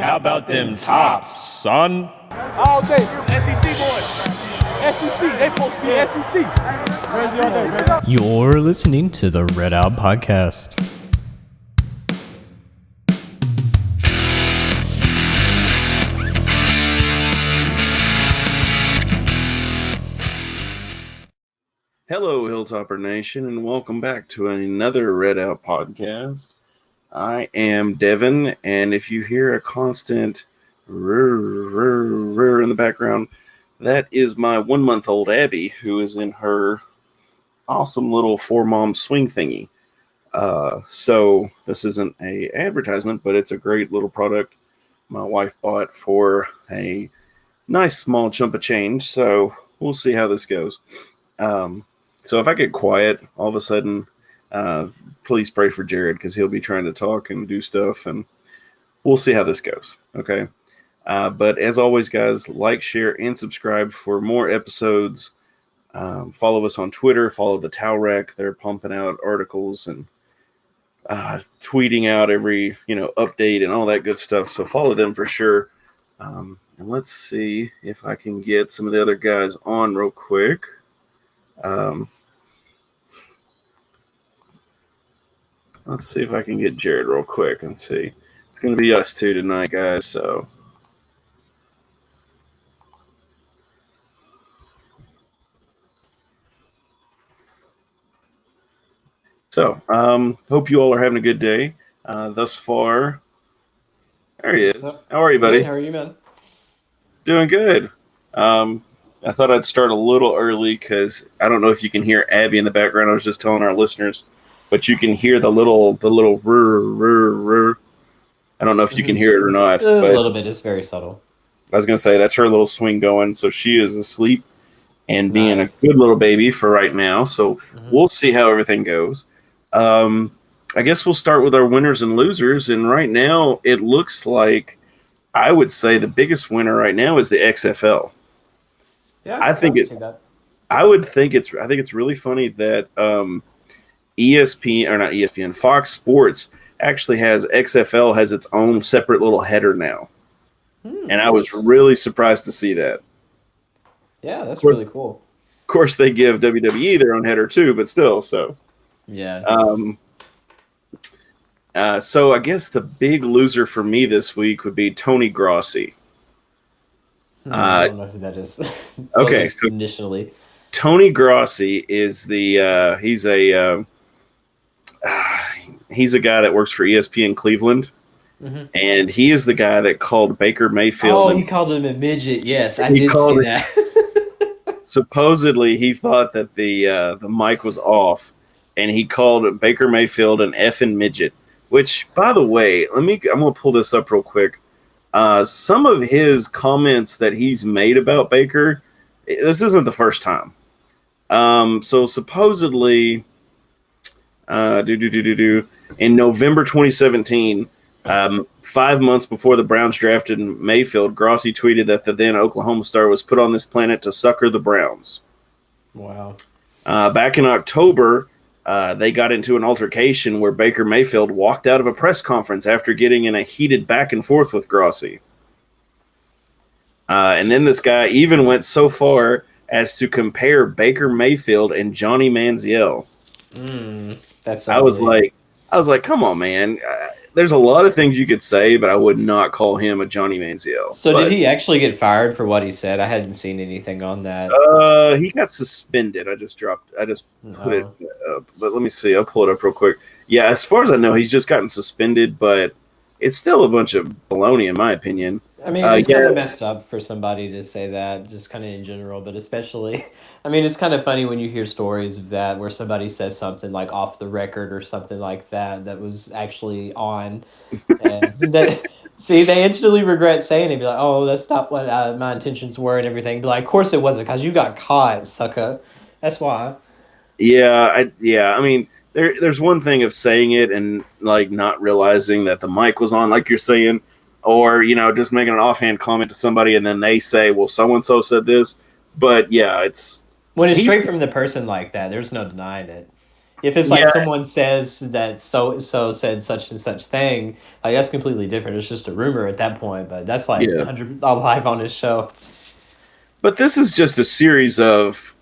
How about them tops, son? All day, SEC boys. SEC, they supposed to be SEC. Crazy all day, baby. You're listening to the Red Out Podcast. Hello, Hilltopper Nation, and welcome back to another Red Out Podcast. I am Devin, and if you hear a constant rrr in the background, that is my 1-month-old Abby, who is in her awesome little 4-mom swing thingy. So this isn't an advertisement, but it's a great little product my wife bought for a nice small chunk of change, so we'll see how this goes. So if I get quiet all of a sudden, please pray for Jared because he'll be trying to talk and do stuff, and we'll see how this goes. Okay. But as always, guys, like, share, and subscribe for more episodes. Follow us on Twitter. Follow the Towel Rack. They're pumping out articles and tweeting out every update and all that good stuff. So follow them for sure. And let's see if I can get some of the other guys on real quick. Let's see if I can get Jared real quick and see. It's going to be us two tonight, guys. So hope you all are having a good day thus far. There he is. How are you, buddy? Good. How are you, man? Doing good. I thought I'd start a little early because I don't know if you can hear Abby in the background. I was just telling our listeners, but you can hear the little rrr. I don't know if you can hear it or not. A little bit. It's very subtle. I was going to say that's her little swing going. So she is asleep and being Nice. a good little baby for right now. So we'll see how everything goes. I guess we'll start with our winners and losers. And right now it looks like I would say the biggest winner right now is the XFL. Yeah, I think can see that. I think it's really funny that ESPN, Fox Sports actually has XFL has its own separate little header now. And I was really surprised to see that. Yeah, that's really cool. Of course, they give WWE their own header too, but still, so. Yeah. So I guess the big loser for me this week would be Tony Grossi. I don't know who that is. Okay, so initially, Tony Grossi is the he's a guy that works for ESPN Cleveland, and he is the guy that called Baker Mayfield. Oh, he called him a midget. Yes, I did see that. Supposedly, he thought that the mic was off, and he called Baker Mayfield an effing midget. Which, by the way, I'm gonna pull this up real quick. Some of his comments that he's made about Baker, this isn't the first time. So supposedly, in November 2017, 5 months before the Browns drafted Mayfield, Grossi tweeted that the then Oklahoma star was put on this planet to sucker the Browns. Wow. Back in October, they got into an altercation where Baker Mayfield walked out of a press conference after getting in a heated back and forth with Grossi. And then this guy even went so far as to compare Baker Mayfield and Johnny Manziel. I was like, come on, man. There's a lot of things you could say, but I would not call him a Johnny Manziel. So did he actually get fired for what he said? I hadn't seen anything on that. He got suspended. I just put it up. But let me see. I'll pull it up real quick. Yeah, as far as I know, he's just gotten suspended, but it's still a bunch of baloney in my opinion. I mean, it's kind of messed up for somebody to say that, just kind of in general, but especially, I mean, it's kind of funny when you hear stories of that where somebody says something like off the record or something like that was actually on. And they instantly regret saying it. Be like, oh, that's not what my intentions were and everything. Be like, of course it wasn't because you got caught, sucker. That's why. Yeah, I mean, there's one thing of saying it and like not realizing that the mic was on, like you're saying. Or, just making an offhand comment to somebody and then they say, well, so-and-so said this. But, yeah, when it's straight from the person like that, there's no denying it. If it's like Yeah. someone says that so said such and such thing, like that's completely different. It's just a rumor at that point, but that's like Yeah. 100 live on his show. But this is just a series of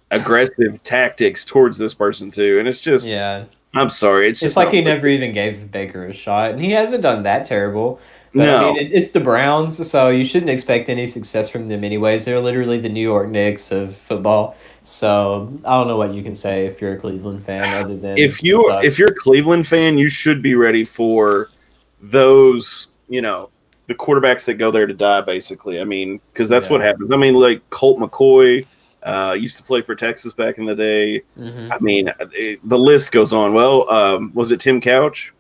aggressive tactics towards this person too, and it's just Yeah. I'm sorry, it's It's just like not he worth never it. even gave Baker a shot, and he hasn't done that terrible. But I mean, No. it's the Browns, so you shouldn't expect any success from them anyways. They're literally the New York Knicks of football. So I don't know what you can say if you're a Cleveland fan, other than it If sucks. you're a Cleveland fan, you should be ready for those, the quarterbacks that go there to die, basically. I mean, because that's what Yeah. happens. I mean, like Colt McCoy used to play for Texas back in the day. Hmm. I mean, the list goes on. Well, was it Tim Couch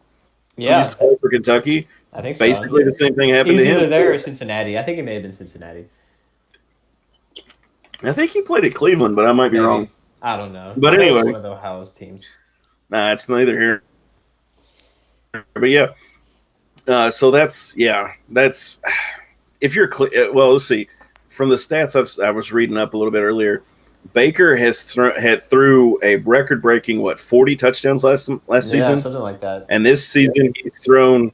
who used Yeah, to play for Kentucky? I think so. Basically, the same thing happened He's to him. either there or Cincinnati. I think it may have been Cincinnati. I think he played at Cleveland, but I might be wrong. Maybe. I don't know. But I know it's anyway, one of the Ohio's teams. nah, it's neither here. But yeah, so that's if you're well, let's see. From the stats I was reading up a little bit earlier, Baker has threw a record-breaking 40 touchdowns last Yeah, season, something like that. and this season he's thrown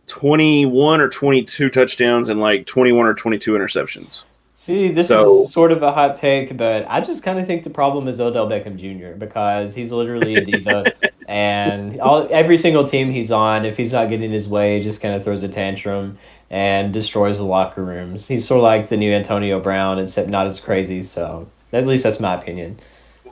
21 or 22 touchdowns and like 21 or 22 interceptions. See, this So is sort of a hot take, but I just kind of think the problem is Odell Beckham Jr. because he's literally a diva, and every single team he's on, if he's not getting his way, he just kind of throws a tantrum and destroys the locker rooms. He's sort of like the new Antonio Brown, except not as crazy. So at least that's my opinion.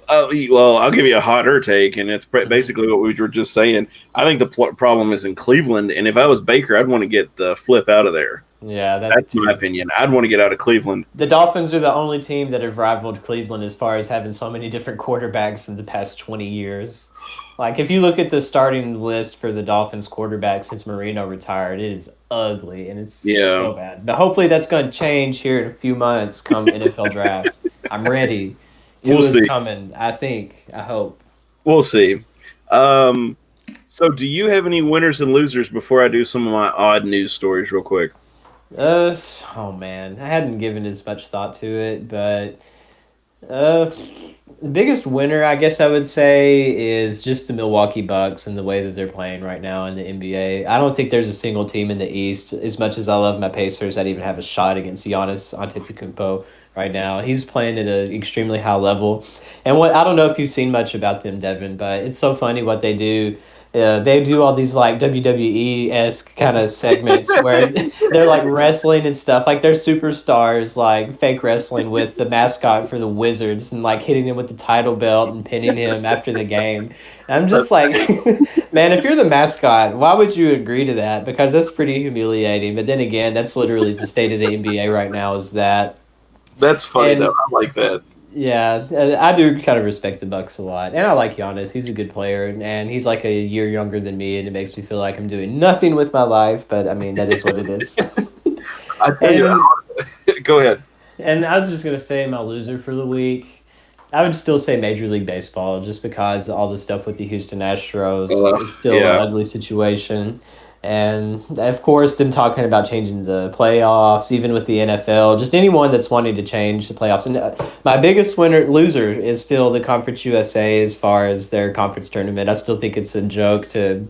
well, I'll give you a hotter take, and it's basically what we were just saying. I think the problem is in Cleveland, and if I was Baker, I'd want to get the flip out of there. Yeah, That's my opinion. I'd want to get out of Cleveland. The Dolphins are the only team that have rivaled Cleveland as far as having so many different quarterbacks in the past 20 years. Like, if you look at the starting list for the Dolphins quarterbacks since Marino retired, it is ugly, and it's so bad. But hopefully that's going to change here in a few months come NFL draft. I'm ready. We'll Tua's see. coming, I think. I hope. We'll see. So do you have any winners and losers before I do some of my odd news stories real quick? Oh man, I hadn't given as much thought to it, but the biggest winner, I guess I would say, is just the Milwaukee Bucks and the way that they're playing right now in the NBA. I don't think there's a single team in the East, as much as I love my Pacers, I'd even have a shot against Giannis Antetokounmpo right now. He's playing at an extremely high level. And I don't know if you've seen much about them, Devin, but it's so funny what they do. They do all these like WWE-esque kind of segments where they're like wrestling and stuff. Like they're superstars, like fake wrestling with the mascot for the Wizards and like hitting him with the title belt and pinning him after the game. And I'm just like, man, if you're the mascot, why would you agree to that? Because that's pretty humiliating. But then again, that's literally the state of the NBA right now is that. That's funny, And though. I like that. yeah, I do kind of respect the Bucks a lot, and I like Giannis. He's a good player, and he's like a year younger than me, and it makes me feel like I'm doing nothing with my life. But I mean, that is what it is. I tell you, go ahead. And I was just gonna say my loser for the week. I would still say Major League Baseball, just because all the stuff with the Houston Astros is still an ugly situation. And of course, them talking about changing the playoffs, even with the NFL, just anyone that's wanting to change the playoffs. And my biggest loser is still the Conference USA as far as their conference tournament. I still think it's a joke to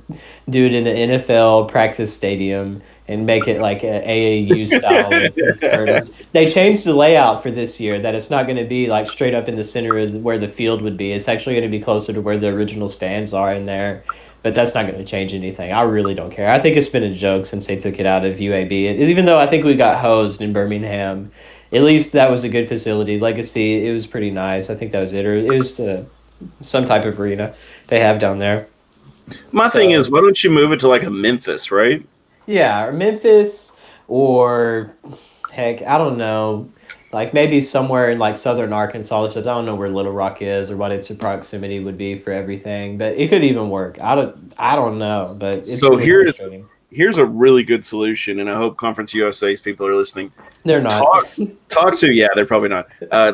do it in an NFL practice stadium and make it like an AAU style with these curtains. They changed the layout for this year that it's not going to be like straight up in the center of where the field would be. It's actually going to be closer to where the original stands are in there. But that's not going to change anything. I really don't care. I think it's been a joke since they took it out of UAB. Even though I think we got hosed in Birmingham, at least that was a good facility. Legacy, it was pretty nice. I think that was it. Or it was some type of arena they have down there. My thing is, why don't you move it to like a Memphis, right? Yeah, or Memphis, or heck, I don't know. Like maybe somewhere in like southern Arkansas or something. I don't know where Little Rock is or what its proximity would be for everything, but it could even work. I don't know, but it's So really frustrating. Here's a really good solution, and I hope Conference USA's people are listening. They're not. Talk to they're probably not.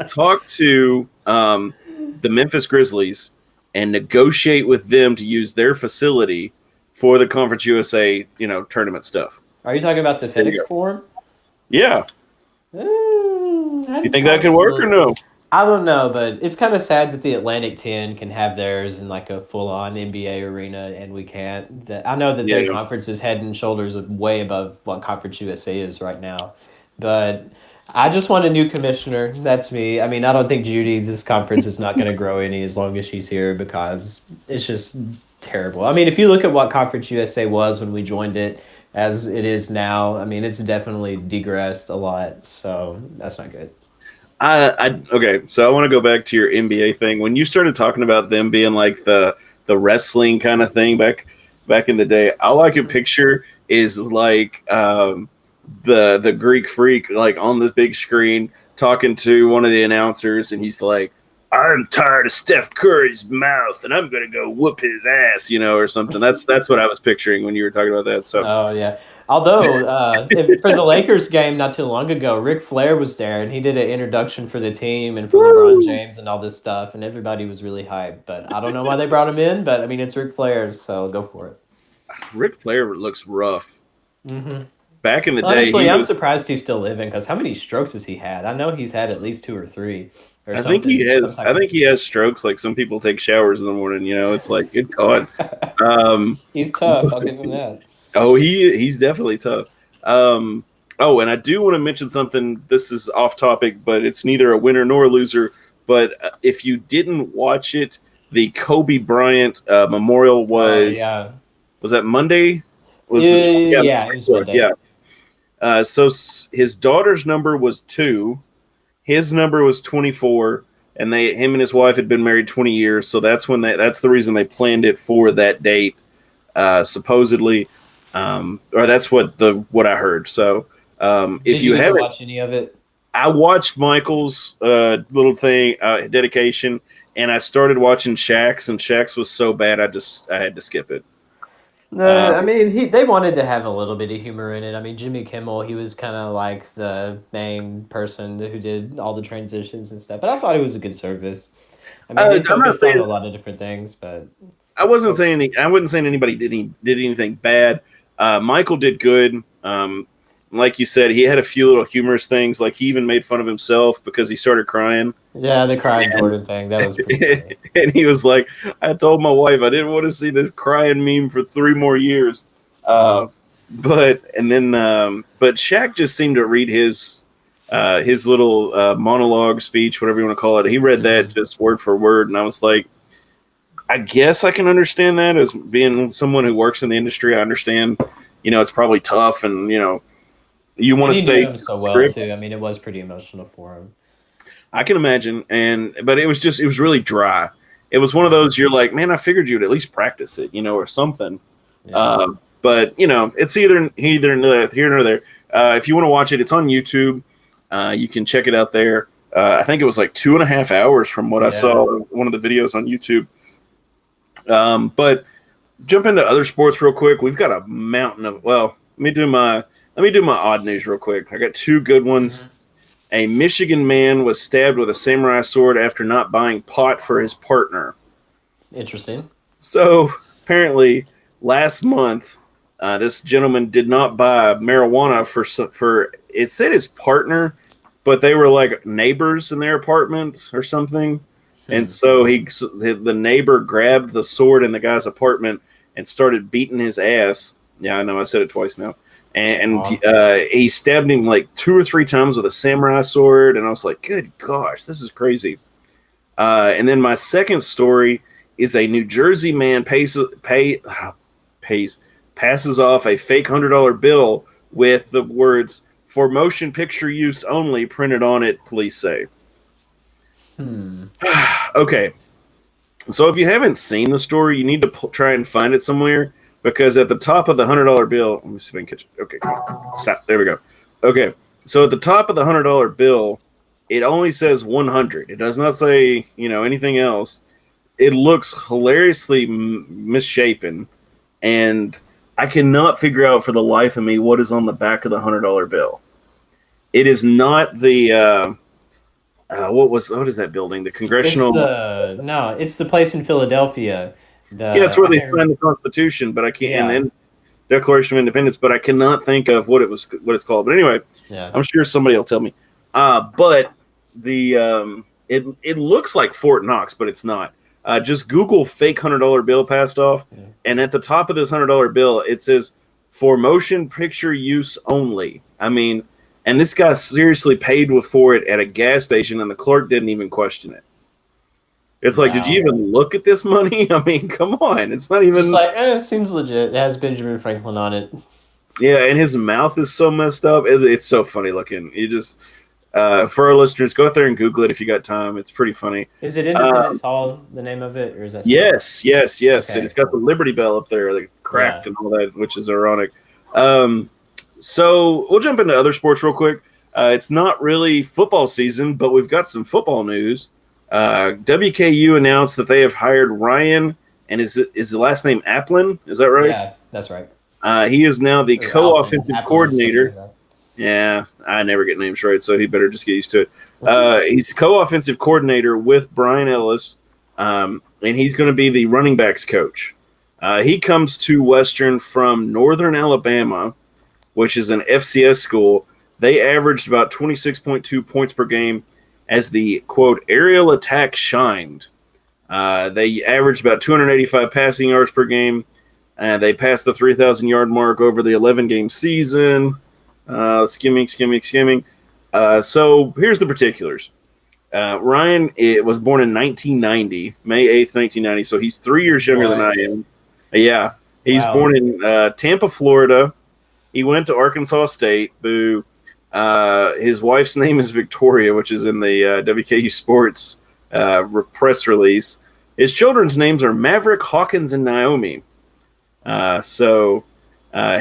Talk to the Memphis Grizzlies and negotiate with them to use their facility for the Conference USA, tournament stuff. Are you talking about the FedEx Forum? Yeah. You think that could work or no? I don't know, but it's kind of sad that the Atlantic 10 can have theirs in like a full-on NBA arena, and we can't. I know that their Yeah. conference is head and shoulders way above what Conference USA is right now, but I just want a new commissioner. That's me. I mean, I don't think this conference is not going to grow any as long as she's here because it's just terrible. I mean, if you look at what Conference USA was when we joined it, as it is now, I mean, it's definitely degressed a lot, so that's not good. Okay, so I want to go back to your NBA thing. When you started talking about them being like the wrestling kind of thing back in the day, all I could picture is like the Greek Freak like on this big screen talking to one of the announcers, and he's like, "I'm tired of Steph Curry's mouth, and I'm gonna go whoop his ass," or something. That's what I was picturing when you were talking about that. So, Oh yeah. Although for the Lakers game not too long ago, Ric Flair was there and he did an introduction for the team and for LeBron James and all this stuff, and everybody was really hyped. But I don't know why they brought him in, but I mean it's Ric Flair, so go for it. Ric Flair looks rough. Mm-hmm. Back in the day, Honestly, I'm surprised he's still living because how many strokes has he had? I know he's had at least 2 or 3. Or I think he has. I think he has strokes. Like some people take showers in the morning. It's like good God. He's tough. I'll give him that. Oh, he's definitely tough. And I do want to mention something. This is off topic, but it's neither a winner nor a loser. But if you didn't watch it, the Kobe Bryant memorial was was that Monday? Yeah, it was Monday. Yeah. So his daughter's number was 2. His number was 24, and him and his wife had been married 20 years. So that's the reason they planned it for that date, supposedly, or that's what I heard. So if you haven't watched any of it, I watched Michael's little thing dedication, and I started watching Shaq's, and Shaq's was so bad I had to skip it. I mean, they wanted to have a little bit of humor in it. I mean, Jimmy Kimmel, he was kind of like the main person who did all the transitions and stuff. But I thought it was a good service. I mean, they focused on a lot of different things, but I wasn't saying anybody did anything bad. Michael did good. Like you said, he had a few little humorous things. Like he even made fun of himself because he started crying. Yeah, the crying Jordan thing. That was pretty funny. And he was like, I told my wife I didn't want to see this crying meme for 3 more years. But Shaq just seemed to read his little monologue speech, whatever you want to call it. He read that just word for word. And I was like, I guess I can understand that as being someone who works in the industry. I understand, it's probably tough and, you want to stay him so well too. I mean, it was pretty emotional for him. I can imagine, but it was really dry. It was one of those you're like, man, I figured you'd at least practice it, or something. Yeah. But it's either here nor there. If you want to watch it, it's on YouTube. You can check it out there. I think it was like 2.5 hours from what I saw one of the videos on YouTube. But jump into other sports real quick. We've got a mountain of let me do my odd news real quick. I got 2 good ones. Mm-hmm. A Michigan man was stabbed with a samurai sword after not buying pot for his partner. Interesting. So apparently, last month, this gentleman did not buy marijuana for it said his partner, but they were like neighbors in their apartment or something. And so the neighbor grabbed the sword in the guy's apartment and started beating his ass. Yeah, I know I said it twice now. And he stabbed him like 2 or 3 times with a samurai sword. And I was like, good gosh, this is crazy. And then my second story is a New Jersey man passes off a fake $100 bill with the words, "For motion picture use only," printed on it, police say. Okay. So if you haven't seen the story, you need to try and find it somewhere. Because at the top of the $100 bill, let me see if I can catch it. Okay, stop. There we go. Okay, so at the top of the $100 bill, it only says 100. It does not say, anything else. It looks hilariously misshapen, and I cannot figure out for the life of me what is on the back of the $100 bill. It is not the what is that building? The Congressional. No, it's the place in Philadelphia. It's where they signed the Constitution, but I can't. And then Declaration of Independence, but I cannot think of what it's called. But anyway, I'm sure somebody will tell me. But the It looks like Fort Knox, but it's not. Just Google fake $100 bill passed off, and at the top of this $100 bill, it says for motion picture use only. I mean, and this guy seriously paid for it at a gas station, and the clerk didn't even question it. It's like, did you even look at this money? I mean, come on, it's not even. Just like, it seems legit. It has Benjamin Franklin on it. Yeah, and his mouth is so messed up. It's so funny looking. You just, for our listeners, go out there and Google it if you got time. It's pretty funny. Is it Independence Hall, the name of it, or is that? Yes. Okay. And it's got the Cool. Liberty Bell up there, like cracked and all that, which is ironic. So we'll jump into other sports real quick. It's not really football season, but we've got some football news. WKU announced that they have hired Ryan, and is the last name Applin? Is that right? Yeah, that's right. He is now the co-offensive Applin, coordinator. something like Yeah, I never get names right, so he better just get used to it. He's co-offensive coordinator with Brian Ellis, and he's going to be the running backs coach. He comes to Western from Northern Alabama, which is an FCS school. They averaged about 26.2 points per game as the, quote, aerial attack shined. They averaged about 285 passing yards per game. They passed the 3,000-yard mark over the 11-game season. Skimming. So here's the particulars. Ryan was born in 1990, May 8th, 1990. So he's 3 years younger than I am. Yeah. He's born in Tampa, Florida. He went to Arkansas State. Boo. His wife's name is Victoria, which is in the WKU Sports press release. His children's names are Maverick, Hawkins, and Naomi. So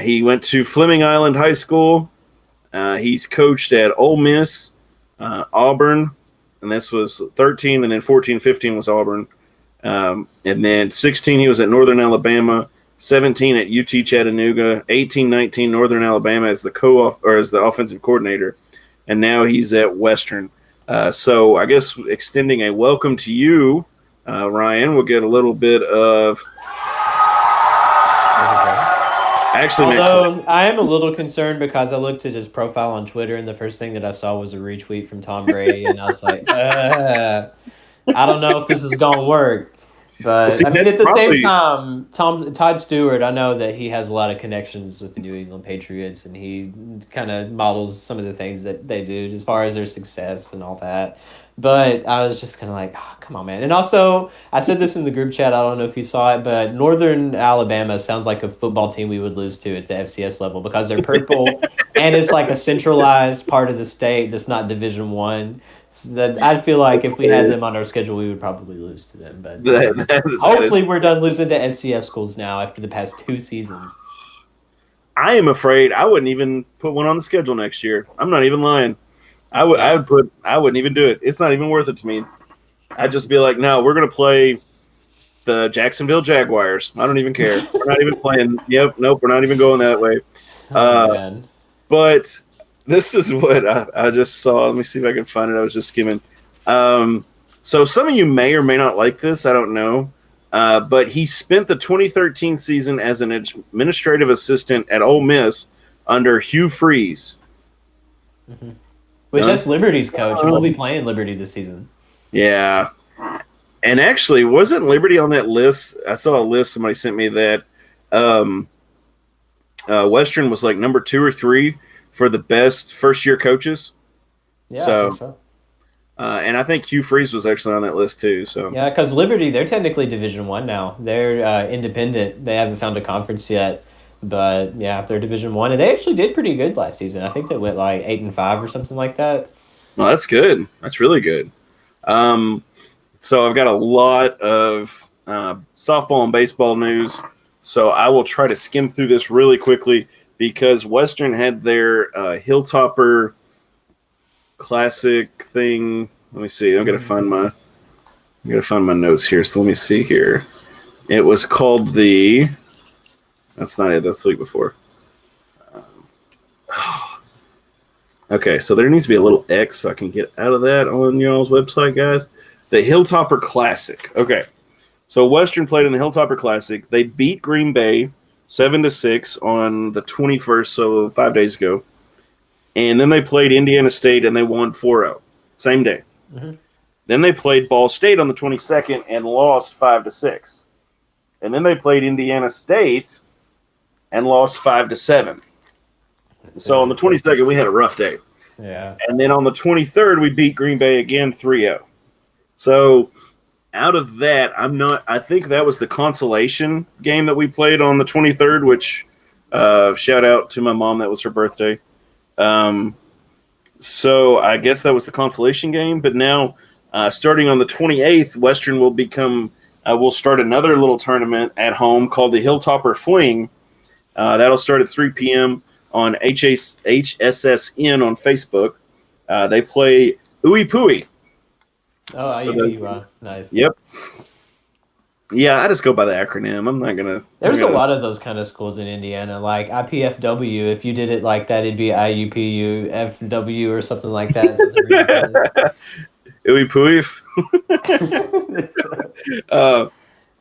he went to Fleming Island High School. He's coached at Ole Miss, Auburn, and this was 13, and then 14, 15 was Auburn. And then 16, he was at Northern Alabama. 17 at UT Chattanooga. 18, 19, Northern Alabama as the offensive coordinator. And now he's at Western. So I guess extending a welcome to you, Ryan. We'll get a little bit of. Although I am a little concerned because I looked at his profile on Twitter and the first thing that I saw was a retweet from Tom Brady, and I was like, I don't know if this is going to work. But I mean, at the same time, Todd Stewart, I know that he has a lot of connections with the New England Patriots, and he kind of models some of the things that they do as far as their success and all that. But I was just kind of like, oh, come on, man. And also, I said this in the group chat. I don't know if you saw it, but Northern Alabama sounds like a football team we would lose to at the FCS level because they're purple, and it's like a centralized part of the state that's not Division I. So that I feel like if we had them on our schedule, we would probably lose to them. But hopefully, we're done losing to FCS schools now after the past 2 seasons. I am afraid I wouldn't even put one on the schedule next year. I'm not even lying. I wouldn't even do it. It's not even worth it to me. I'd just be like, no, we're gonna play the Jacksonville Jaguars. I don't even care. We're not even playing. Nope, we're not even going that way. But this is what I just saw. Let me see if I can find it. I was just skimming. So some of you may or may not like this. I don't know. But he spent the 2013 season as an administrative assistant at Ole Miss under Hugh Freeze. Mm-hmm. Which that's Liberty's coach, and we'll be playing Liberty this season. Yeah. And actually, wasn't Liberty on that list? I saw a list somebody sent me that Western was like number 2 or 3 for the best first-year coaches. Yeah, I think so. And I think Hugh Freeze was actually on that list too. So yeah, because Liberty, they're technically Division I now. They're independent. They haven't found a conference yet. But yeah, they're Division I, and they actually did pretty good last season. I think they went like 8-5 or something like that. Well, that's good. That's really good. So I've got a lot of softball and baseball news. So I will try to skim through this really quickly because Western had their Hilltopper Classic thing. Let me see. I'm gonna find my notes here. So let me see here. It was called the. That's not it. That's the week before. Okay, so there needs to be a little X so I can get out of that on y'all's website, guys. The Hilltopper Classic. Okay, so Western played in the Hilltopper Classic. They beat Green Bay 7-6 on the 21st, so 5 days ago. And then they played Indiana State, and they won 4-0. Same day. Mm-hmm. Then they played Ball State on the 22nd and lost 5-6. And then they played Indiana State and lost 5-7. So on the 22nd, we had a rough day. Yeah. And then on the 23rd, we beat Green Bay again 3-0. So out of that, I think that was the consolation game that we played on the 23rd, which shout out to my mom. That was her birthday. So I guess that was the consolation game. But now, starting on the 28th, Western will we'll start another little tournament at home called the Hilltopper Fling. That'll start at 3 p.m. on HSSN on Facebook. They play Ooey Pooey. Oh, IUP, nice. Yep. Yeah, I just go by the acronym. I'm not gonna. There's a lot of those kind of schools in Indiana, like IPFW. If you did it like that, it'd be IUPU, FW, or something like that. Something Ooey Pooey.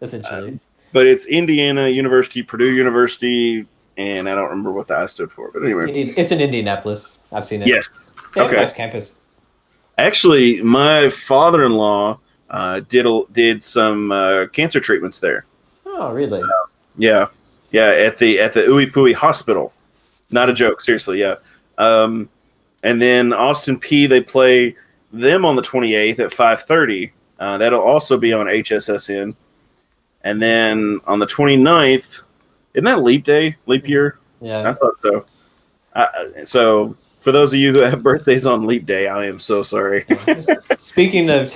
Essentially. But it's Indiana University, Purdue University, and I don't remember what the I stood for. But anyway, it's in Indianapolis. I've seen it. Yes. They have a Okay. nice campus. Actually, my father-in-law did some cancer treatments there. Oh, really? Yeah, at the Ooey Pooey Hospital. Not a joke, seriously. Yeah. And then Austin P, they play them on the 28th at 5:30. That'll also be on HSSN. And then on the 29th, isn't that leap day, leap year? Yeah. I thought so. So for those of you who have birthdays on leap day, I am so sorry. Speaking of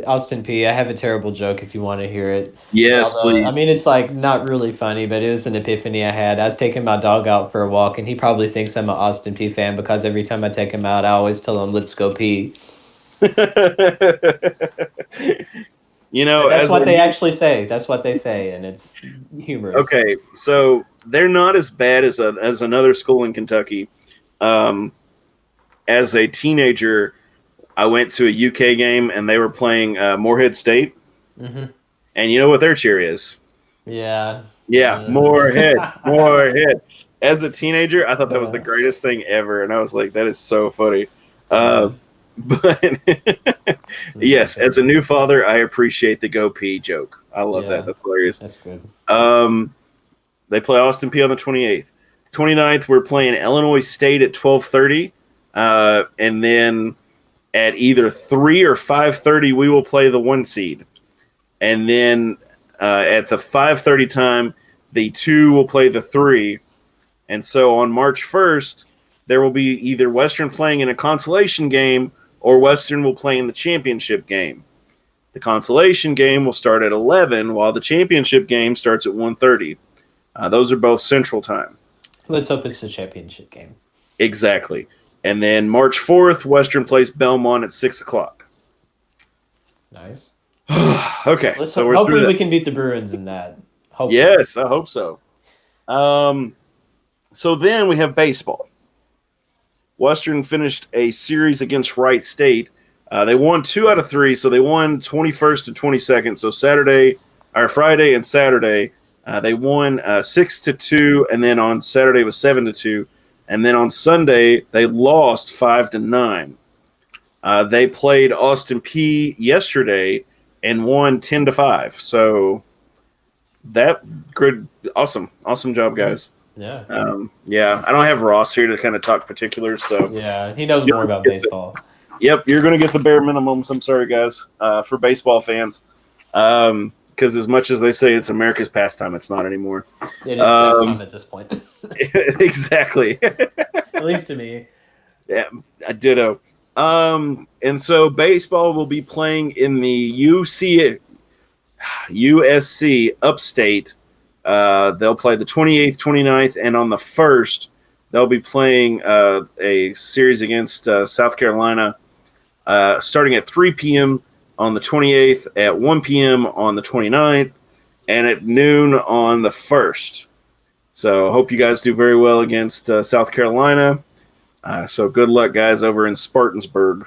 Austin P, I have a terrible joke if you want to hear it. Yes, please. I mean, it's like not really funny, but it was an epiphany I had. I was taking my dog out for a walk, and he probably thinks I'm an Austin P fan because every time I take him out, I always tell him, "Let's go pee." You know, But that's what they actually say. That's what they say, and it's humorous. Okay, so they're not as bad as another school in Kentucky. As a teenager, I went to a UK game, and they were playing Morehead State. Mm-hmm. And you know what their cheer is? Yeah. Yeah, Morehead. As a teenager, I thought that was the greatest thing ever, and I was like, that is so funny. But yes, as a new father, I appreciate the go pee joke. I love that. That's hilarious. That's good. They play Austin P on the 28th. 29th, we're playing Illinois State at 12:30. And then at either 3 or 5:30, we will play the 1 seed. And then at the 5:30 time, the 2 will play the 3. And so on March 1st, there will be either Western playing in a consolation game or Western will play in the championship game. The consolation game will start at 11, while the championship game starts at 1:30. Those are both Central Time. Let's hope it's the championship game. Exactly. And then March 4th, Western plays Belmont at 6 o'clock. Nice. Okay. Hopefully we can beat the Bruins in that. Hopefully. Yes, I hope so. So then we have baseball. Western finished a series against Wright State. They won 2 out of 3, so they won 21st and 22nd. So Friday and Saturday, they won 6-2, and then on Saturday was 7-2, and then on Sunday they lost 5-9. They played Austin P yesterday and won 10-5. So that good, awesome job, guys. Yeah. I don't have Ross here to kind of talk particulars, so yeah, he knows more about baseball. Yep, you're going to get the bare minimums. I'm sorry, guys, for baseball fans, because as much as they say it's America's pastime, it's not anymore. It is pastime at this point. Exactly. At least to me. Yeah, ditto. And so baseball will be playing in the USC Upstate. They'll play the 28th, 29th, and on the 1st, they'll be playing a series against South Carolina starting at 3 p.m. on the 28th, at 1 p.m. on the 29th, and at noon on the 1st. So hope you guys do very well against South Carolina. So good luck, guys, over in Spartansburg,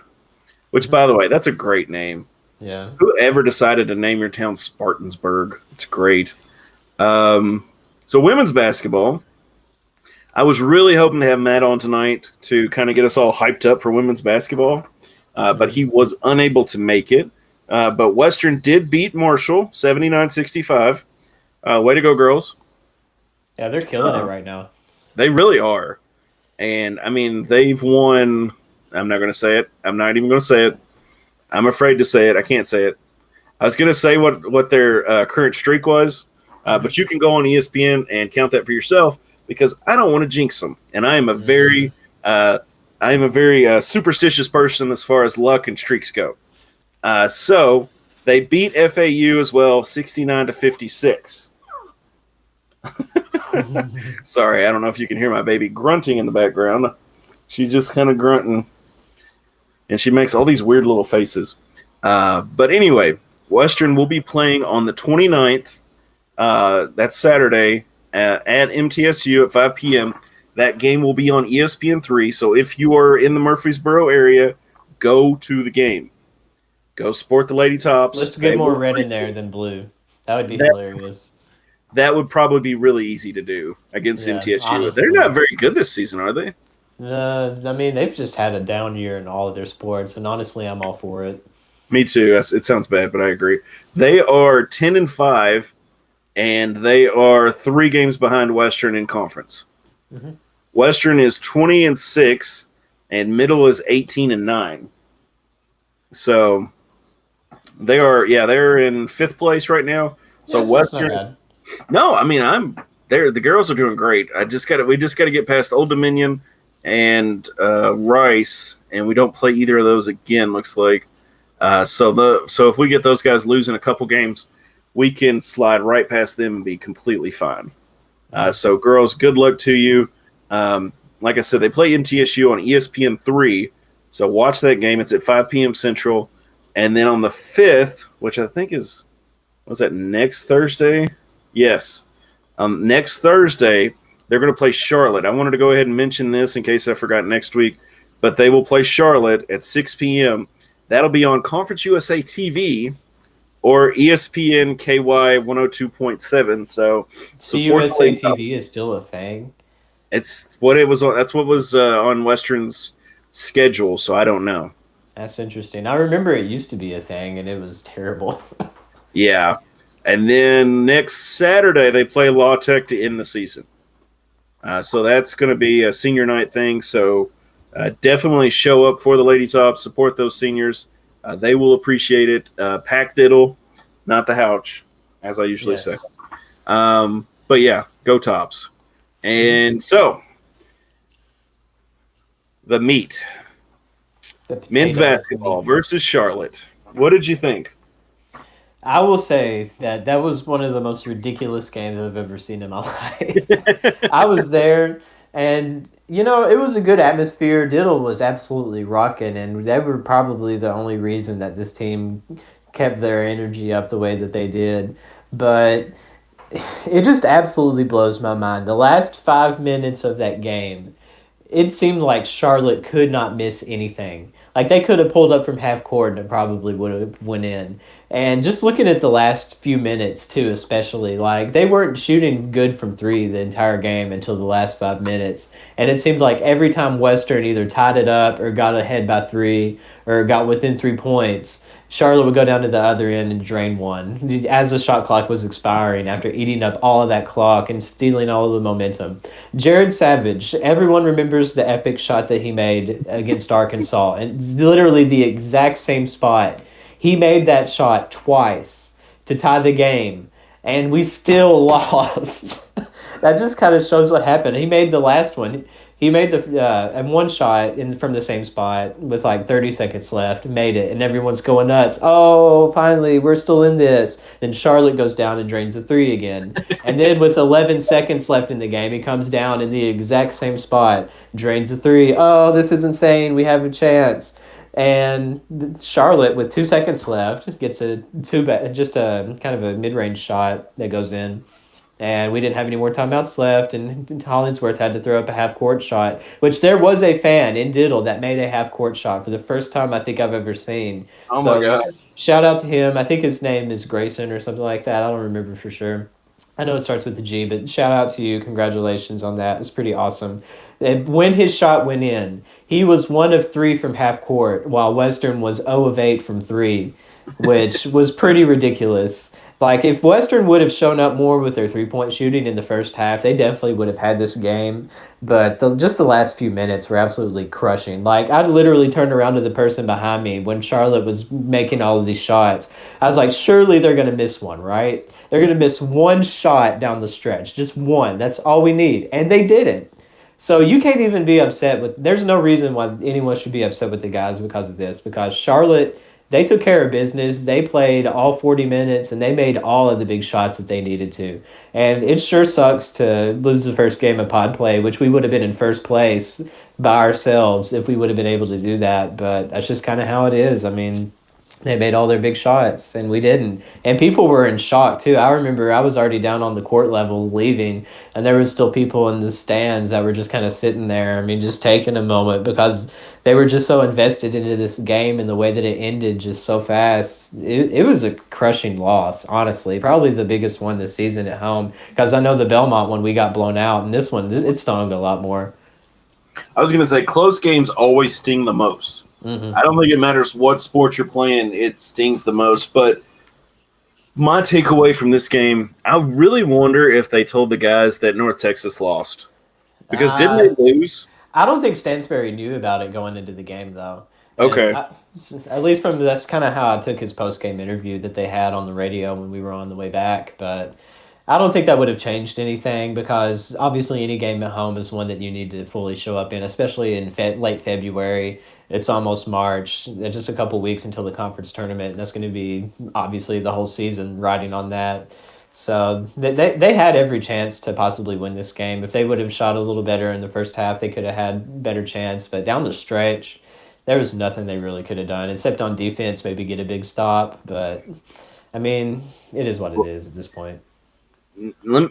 which, by the way, that's a great name. Yeah. Whoever decided to name your town Spartansburg? It's great. So women's basketball, I was really hoping to have Matt on tonight to kind of get us all hyped up for women's basketball, but he was unable to make it. But Western did beat Marshall 79-65. Way to go, girls. Yeah, they're killing it right now. They really are. And, I mean, they've won. I'm not going to say it. I'm not even going to say it. I'm afraid to say it. I can't say it. I was going to say what their current streak was, but you can go on ESPN and count that for yourself because I don't want to jinx them. And I am a very superstitious person as far as luck and streaks go. So they beat FAU as well, 69-56. Sorry, I don't know if you can hear my baby grunting in the background. She's just kind of grunting, and she makes all these weird little faces. But anyway, Western will be playing on the 29th. That's Saturday at MTSU at 5 p.m. That game will be on ESPN3. So if you are in the Murfreesboro area, go to the game. Go support the Lady Tops. Let's get more red in there than blue. That would be hilarious. That would probably be really easy to do against MTSU. Honestly. They're not very good this season, are they? I mean, they've just had a down year in all of their sports, and honestly, I'm all for it. Me too. It sounds bad, but I agree. They are 10-5, and they are 3 games behind Western in conference. Mm-hmm. Western is 20-6, and Middle is 18-9. So they're in 5th place right now. So Western. No, I mean the girls are doing great. We just got to get past Old Dominion and Rice, and we don't play either of those again. Looks like. So if we get those guys losing a couple games, we can slide right past them and be completely fine. So girls, good luck to you. Like I said, they play MTSU on ESPN3. So watch that game. It's at 5 p.m. Central, and then on the 5th, which I think was that next Thursday? Yes. Next Thursday, they're going to play Charlotte. I wanted to go ahead and mention this in case I forgot next week, but they will play Charlotte at 6 p.m. That'll be on Conference USA TV or ESPN KY 102.7. So CUSA TV is still a thing? It's what it was on. That's what was on Western's schedule, so I don't know. That's interesting. I remember it used to be a thing, and it was terrible. Yeah. And then next Saturday, they play La Tech to end the season. So that's going to be a senior night thing. So definitely show up for the Lady Tops, support those seniors. They will appreciate it. Pack diddle, not the houch, as I usually say. But yeah, go Tops. And so the meat, men's basketball versus Charlotte. What did you think? I will say that was one of the most ridiculous games I've ever seen in my life. I was there, and, it was a good atmosphere. Diddle was absolutely rocking, and they were probably the only reason that this team kept their energy up the way that they did. But it just absolutely blows my mind. The last 5 minutes of that game, it seemed like Charlotte could not miss anything. Like, they could have pulled up from half court and it probably would have went in. And just looking at the last few minutes, too, especially, like, they weren't shooting good from 3 the entire game until the last 5 minutes. And it seemed like every time Western either tied it up or got ahead by 3 or got within 3 points, Charlotte would go down to the other end and drain one as the shot clock was expiring after eating up all of that clock and stealing all of the momentum. Jared Savage, everyone remembers the epic shot that he made against Arkansas, and it's literally the exact same spot. He made that shot twice to tie the game, and we still lost. That just kind of shows what happened. He made the last one. He made the one shot from the same spot with like 30 seconds left, made it, and everyone's going nuts. Oh, finally, we're still in this. Then Charlotte goes down and drains the 3 again. And then with 11 seconds left in the game, he comes down in the exact same spot, drains the 3. Oh, this is insane. We have a chance. And Charlotte, with 2 seconds left, gets just a kind of a mid-range shot that goes in. And we didn't have any more timeouts left, and Hollingsworth had to throw up a half-court shot, which there was a fan in Diddle that made a half-court shot for the first time I think I've ever seen. Oh, my God. Shout out to him. I think his name is Grayson or something like that. I don't remember for sure. I know it starts with a G, but shout out to you. Congratulations on that. It's pretty awesome. And when his shot went in, he was 1 of 3 from half court, while Western was 0 of 8 from 3. which was pretty ridiculous. Like, if Western would have shown up more with their 3-point shooting in the first half, they definitely would have had this game. But just the last few minutes were absolutely crushing. Like, I literally turned around to the person behind me when Charlotte was making all of these shots. I was like, surely they're going to miss one, right? They're going to miss one shot down the stretch, just one. That's all we need. And they didn't. So you can't even be upset with. There's no reason why anyone should be upset with the guys because of this. Because Charlotte, they took care of business. They played all 40 minutes and they made all of the big shots that they needed to. And it sure sucks to lose the first game of pod play, which we would have been in first place by ourselves if we would have been able to do that. But that's just kind of how it is. I mean, they made all their big shots and we didn't. And people were in shock too. I remember I was already down on the court level leaving, and there was still people in the stands that were just kind of sitting there. I mean, just taking a moment because they were just so invested into this game and the way that it ended just so fast. It was a crushing loss, honestly. Probably the biggest one this season at home, because I know the Belmont one we got blown out, and this one it stung a lot more. I was going to say close games always sting the most. Mm-hmm. I don't think it matters what sport you're playing, it stings the most. But my takeaway from this game, I really wonder if they told the guys that North Texas lost. Because didn't they lose? I don't think Stansbury knew about it going into the game, though. Okay. At least from that's kind of how I took his post game interview that they had on the radio when we were on the way back. But I don't think that would have changed anything because obviously any game at home is one that you need to fully show up in, especially in late February. It's almost March. Just a couple weeks until the conference tournament, and that's going to be obviously the whole season riding on that. So they had every chance to possibly win this game. If they would have shot a little better in the first half, they could have had better chance. But down the stretch, there was nothing they really could have done, except on defense, maybe get a big stop. But, I mean, it is what it is at this point.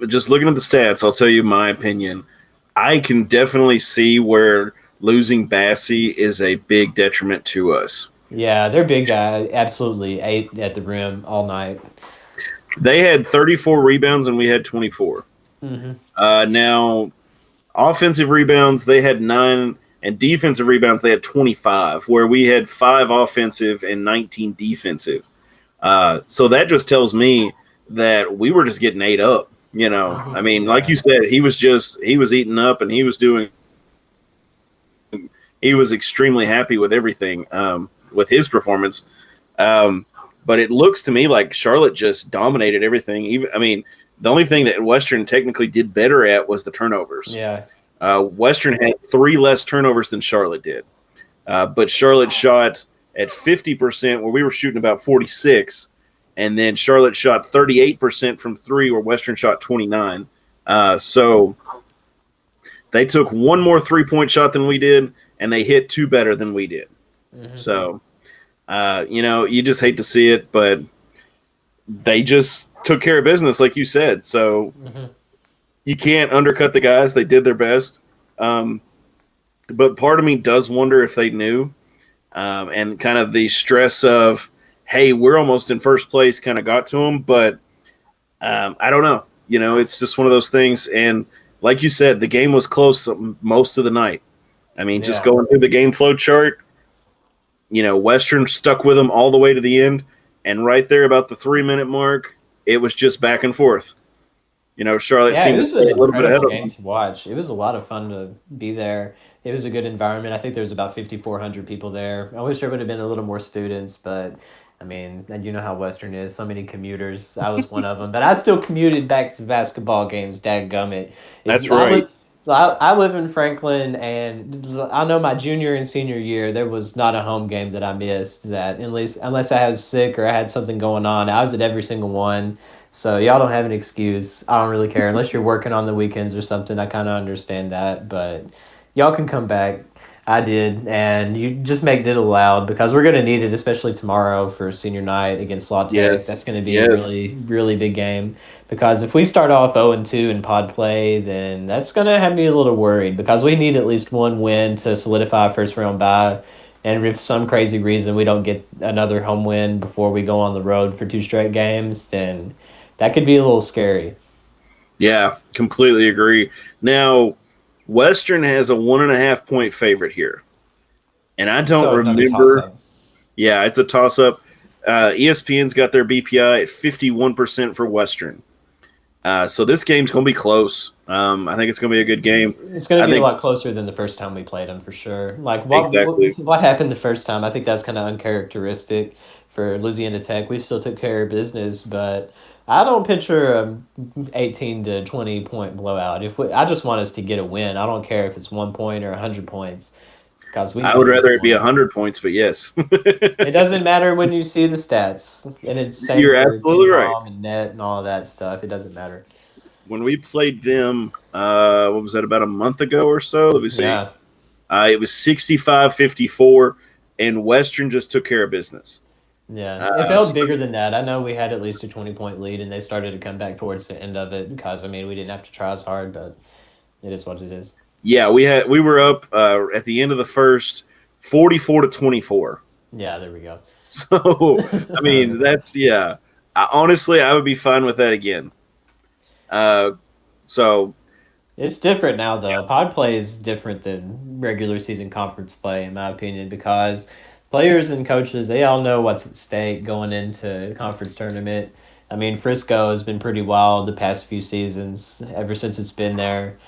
Just looking at the stats, I'll tell you my opinion. I can definitely see where losing Bassey is a big detriment to us. Yeah, their big guy absolutely ate at the rim all night. They had 34 rebounds and we had 24. Mm-hmm. Now, offensive rebounds, they had 9, and defensive rebounds, they had 25, where we had 5 offensive and 19 defensive. So that just tells me that we were just getting ate up. You know, I mean, like you said, he was eating up and he was extremely happy with everything, with his performance. But it looks to me like Charlotte just dominated everything. The only thing that Western technically did better at was the turnovers. Yeah. Western had 3 less turnovers than Charlotte did. But Charlotte shot at 50%, where we were shooting about 46. And then Charlotte shot 38% from 3, where Western shot 29. So they took 1 more 3-point shot than we did, and they hit 2 better than we did. Mm-hmm. So, you just hate to see it, but they just took care of business, like you said. So you can't undercut the guys. They did their best. But part of me does wonder if they knew, and kind of the stress of, hey, we're almost in first place kind of got to them. But I don't know. It's just one of those things. And like you said, the game was close most of the night. Just going through the game flow chart, Western stuck with them all the way to the end. And right there about the 3-minute mark, it was just back and forth. Charlotte seemed to stay a little bit ahead of them. To watch. It was a lot of fun to be there. It was a good environment. I think there was about 5,400 people there. I wish there would have been a little more students, but you know how Western is. So many commuters. I was one of them, but I still commuted back to basketball games. Dadgummit. That's right. I live in Franklin, and I know my junior and senior year, there was not a home game that I missed. That unless I was sick or I had something going on, I was at every single one. So y'all don't have an excuse. I don't really care unless you're working on the weekends or something. I kind of understand that, but y'all can come back. I did, and you just make Diddle loud because we're going to need it, especially tomorrow for senior night against La Tech. Yes. That's going to be a really, really big game because if we start off 0-2 in pod play, then that's going to have me a little worried because we need at least one win to solidify a first-round bye. And if some crazy reason we don't get another home win before we go on the road for 2 straight games, then that could be a little scary. Yeah, completely agree. Now, Western has a 1.5-point favorite here. And I don't remember. Toss-up. Yeah, it's a toss-up. ESPN's got their BPI at 51% for Western. So this game's going to be close. I think it's going to be a good game. It's going to be think, a lot closer than the first time we played them for sure. Like Exactly. what happened the first time? I think that's kind of uncharacteristic for Louisiana Tech. We still took care of business, but I don't picture a 18 to 20 point blowout. I just want us to get a win. I don't care if it's 1 point or 100 points. Because I would rather it be 100 points, but yes. It doesn't matter when you see the stats, and it's same You're for absolutely right. and net and all of that stuff. It doesn't matter. When we played them, what was that, about a month ago or so? Let me see. Yeah. It was 65-54, and Western just took care of business. Yeah, it felt bigger than that. I know we had at least a 20-point lead, and they started to come back towards the end of it because, I mean, we didn't have to try as hard, but it is what it is. Yeah, we were up at the end of the first, 44-24. Yeah, there we go. So, I mean, that's, yeah. Honestly, I would be fine with that again. So it's different now, though. Pod play is different than regular season conference play, in my opinion, because players and coaches, they all know what's at stake going into conference tournament. I mean, Frisco has been pretty wild the past few seasons, ever since it's been there.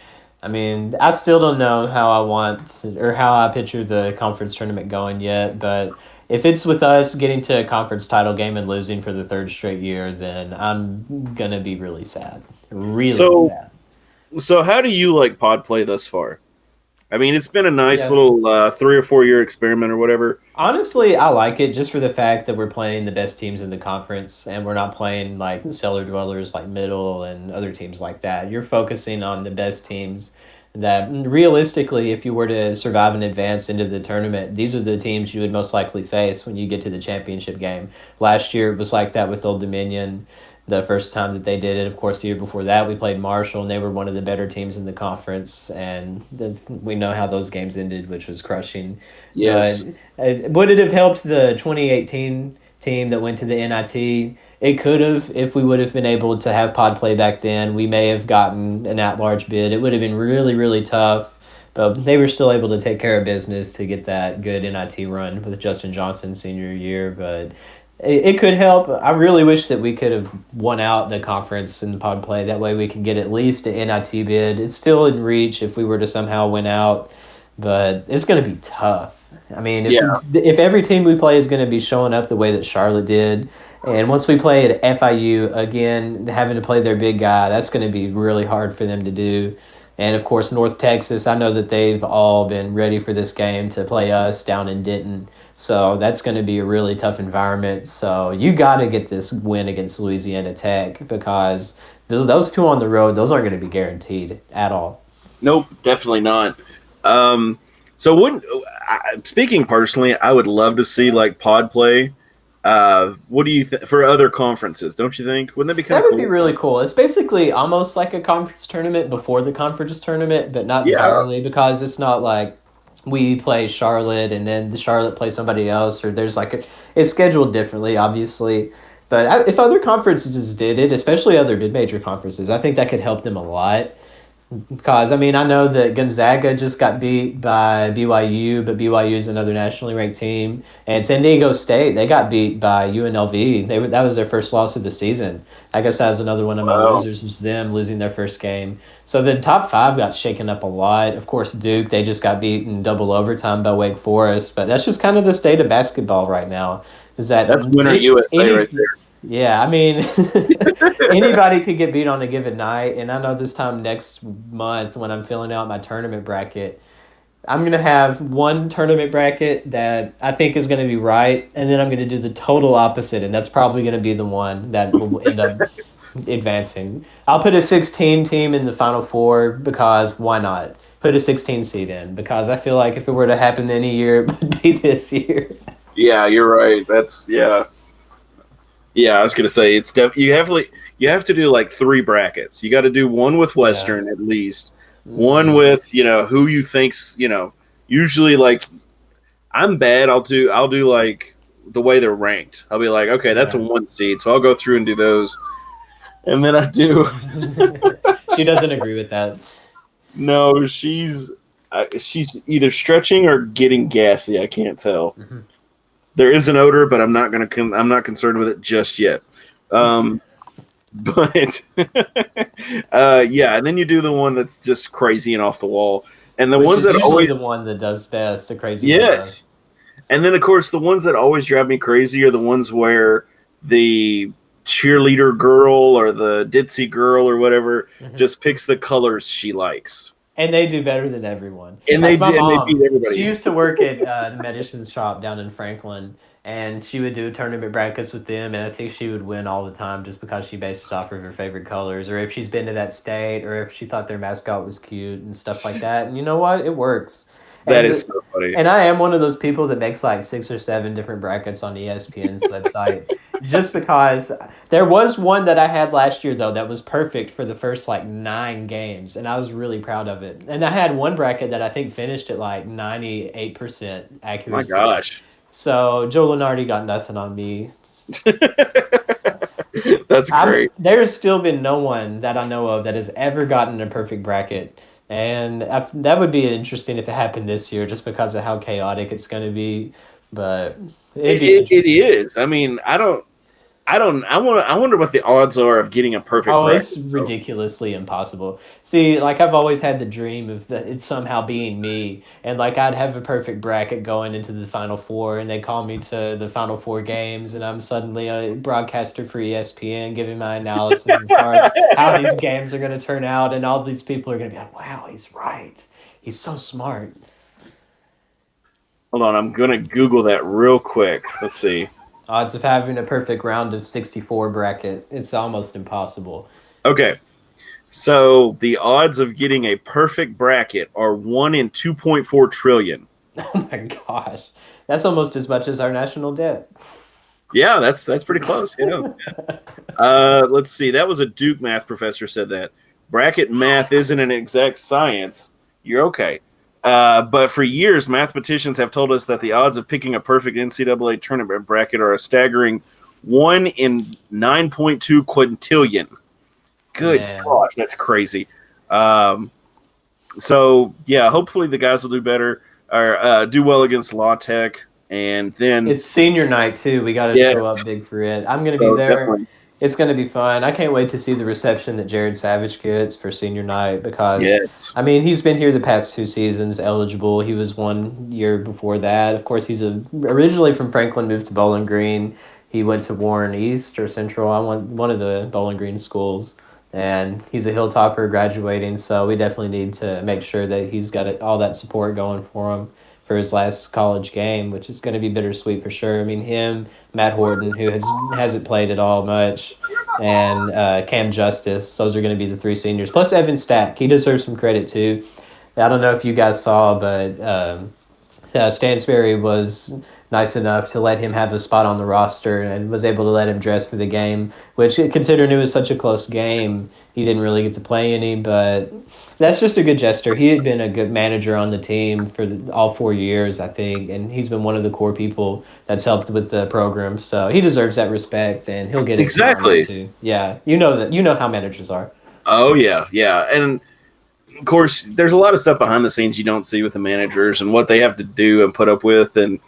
I mean, I still don't know how I want or how I picture the conference tournament going yet, but if it's with us getting to a conference title game and losing for the third straight year, then I'm going to be really sad. Really sad. So how do you like pod play thus far? I mean, it's been a nice little 3 or 4 year experiment or whatever. Honestly, I like it just for the fact that we're playing the best teams in the conference and we're not playing like cellar dwellers like Middle and other teams like that. You're focusing on the best teams that realistically, if you were to survive and advance into the tournament, these are the teams you would most likely face when you get to the championship game. Last year, it was like that with Old Dominion. The first time that they did it, of course, the year before that, we played Marshall, and they were one of the better teams in the conference. And we know how those games ended, which was crushing. Yes. Would it have helped the 2018 team that went to the NIT? It could have, if we would have been able to have pod play back then. We may have gotten an at-large bid. It would have been really, really tough. But they were still able to take care of business to get that good NIT run with Justin Johnson senior year. But it could help. I really wish that we could have won out the conference in the pod play. That way we could get at least an NIT bid. It's still in reach if we were to somehow win out, but it's going to be tough. I mean, if every team we play is going to be showing up the way that Charlotte did, and once we play at FIU, again, having to play their big guy, that's going to be really hard for them to do. And, of course, North Texas, I know that they've all been ready for this game to play us down in Denton. So that's going to be a really tough environment. So you got to get this win against Louisiana Tech because those two on the road, those aren't going to be guaranteed at all. Nope, definitely not. So speaking personally, I would love to see like pod play. What do you think for other conferences? Don't you think? Wouldn't that be kind of cool? That would be really cool. It's basically almost like a conference tournament before the conference tournament, but not entirely because it's not like we play Charlotte and then the Charlotte plays somebody else, or there's like it's scheduled differently, obviously. But if other conferences did it, especially other mid-major conferences, I think that could help them a lot. Because, I mean, I know that Gonzaga just got beat by BYU, but BYU is another nationally ranked team. And San Diego State, they got beat by UNLV. That was their first loss of the season. I guess that was another one of my losers, was them losing their first game. So the top five got shaken up a lot. Of course, Duke, they just got beat in double overtime by Wake Forest. But that's just kind of the state of basketball right now. That's winner USA right there. Yeah, I mean, anybody could get beat on a given night. And I know this time next month when I'm filling out my tournament bracket, I'm going to have one tournament bracket that I think is going to be right. And then I'm going to do the total opposite. And that's probably going to be the one that will end up advancing. I'll put a 16 team in the Final Four because why not? Put a 16 seed in because I feel like if it were to happen any year, it would be this year. Yeah, you're right. Yeah, I was gonna say you have to do like 3 brackets. You got to do one with Western at least, one with who you think's usually like I'm bad. I'll do like the way they're ranked. I'll be like, okay, that's a 1 seed, so I'll go through and do those, and then I do. She doesn't agree with that. No, she's either stretching or getting gassy. I can't tell. Mm-hmm. There is an odor, but I'm not concerned with it just yet. But yeah, and then you do the one that's just crazy and off the wall, and the Which ones is that usually always the one that does best, the crazy one does. yes, and then of course the ones that always drive me crazy are the ones where the cheerleader girl or the ditzy girl or whatever just picks the colors she likes, And they do better than everyone. and Like my they beat mom, she everybody. used to work at the medicine shop down in Franklin, and she would do tournament brackets with them, and I think she would win all the time just because she based it off of her favorite colors, or if she's been to that state, or if she thought their mascot was cute and stuff like that. And you know what? It works. That And is so funny. and I am one of those people that makes like 6 or 7 different brackets on ESPN's website just because there was one that I had last year though that was perfect for the first like 9 games, and I was really proud of it. And I had one bracket that I think finished at like 98% My accuracy. gosh, So Joe Lenardi got nothing on me. that's great. There has still been no one that I know of that has ever gotten a perfect bracket. And that would be interesting if it happened this year, just because of how chaotic it's going to be. But it'd be It interesting. is. I mean, I wonder what the odds are of getting a perfect Oh, bracket. it's ridiculously impossible. See, like I've always had the dream of it somehow being me, and like I'd have a perfect bracket going into the Final Four, and they call me to the Final Four games, and I'm suddenly a broadcaster for ESPN, giving my analysis as far as how these games are going to turn out, and all these people are going to be like, "Wow, he's right. He's so smart." Hold on, I'm gonna Google that real quick. Let's see. Odds of having a perfect round of 64 bracket, it's almost impossible. Okay, so the odds of getting a perfect bracket are 1 in 2.4 trillion. Oh my gosh. That's almost as much as our national debt. Yeah, that's pretty close. Let's see. That was a Duke math professor said that. Bracket math isn't an exact science. You're okay. But for years, mathematicians have told us that the odds of picking a perfect NCAA tournament bracket are a staggering 1 in 9.2 quintillion. Good gosh, that's crazy. So, yeah, hopefully the guys will do better or do well against La Tech. And then it's senior night, too. We got to show up big for it. I'm going to be there. Definitely. It's going to be fun. I can't wait to see the reception that Jared Savage gets for senior night because, I mean, he's been here the past 2 seasons, eligible. He was 1 year before that. Of course, he's originally from Franklin, moved to Bowling Green. He went to Warren East or Central. I went one of the Bowling Green schools. And he's a Hilltopper graduating, so we definitely need to make sure that he's got all that support going for him for his last college game, which is going to be bittersweet for sure. I mean, him, Matt Horton, who hasn't played at all much, and Cam Justice, those are going to be the 3 seniors. Plus Evan Stack, he deserves some credit too. I don't know if you guys saw, but Stansberry was nice enough to let him have a spot on the roster and was able to let him dress for the game, which, considering it was such a close game, he didn't really get to play any, but that's just a good gesture. He had been a good manager on the team for all 4 years, I think, and he's been one of the core people that's helped with the program, so he deserves that respect, and he'll get it Exactly. too. Yeah, you know how managers are. Oh, yeah, and of course, there's a lot of stuff behind the scenes you don't see with the managers and what they have to do and put up with. And,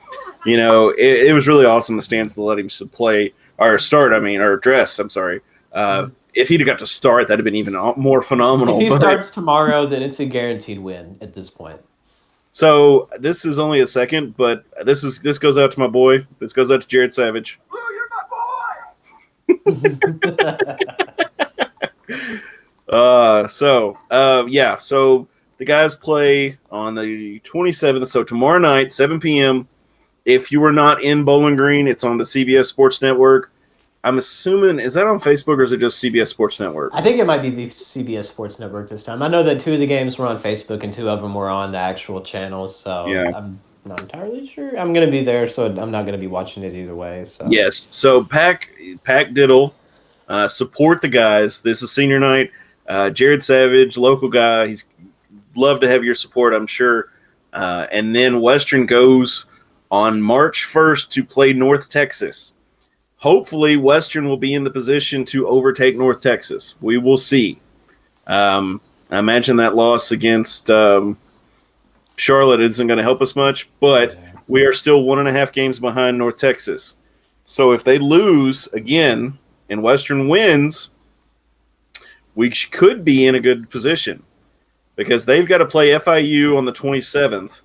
it was really awesome the Stans to let him play or start, or dress. I'm sorry. If he'd have got to start, that'd have been even more phenomenal. If he starts tomorrow, then it's a guaranteed win at this point. So this is only a second, but this goes out to my boy. This goes out to Jared Savage. Blue, you're my boy. So the guys play on the 27th. So tomorrow night, 7 p.m. If you are not in Bowling Green, it's on the CBS Sports Network. I'm assuming, is that on Facebook or is it just CBS Sports Network? I think it might be the CBS Sports Network this time. I know that 2 of the games were on Facebook and 2 of them were on the actual channels. So yeah. I'm not entirely sure. I'm going to be there, so I'm not going to be watching it either way. So yes. So pack diddle, support the guys. This is senior night. Jared Savage, local guy. He's love to have your support, I'm sure. And then Western goes on March 1st to play North Texas. Hopefully, Western will be in the position to overtake North Texas. We will see. I imagine that loss against Charlotte isn't going to help us much, but Yeah. we are still 1.5 games behind North Texas. So if they lose again and Western wins, we could be in a good position because they've got to play FIU on the 27th.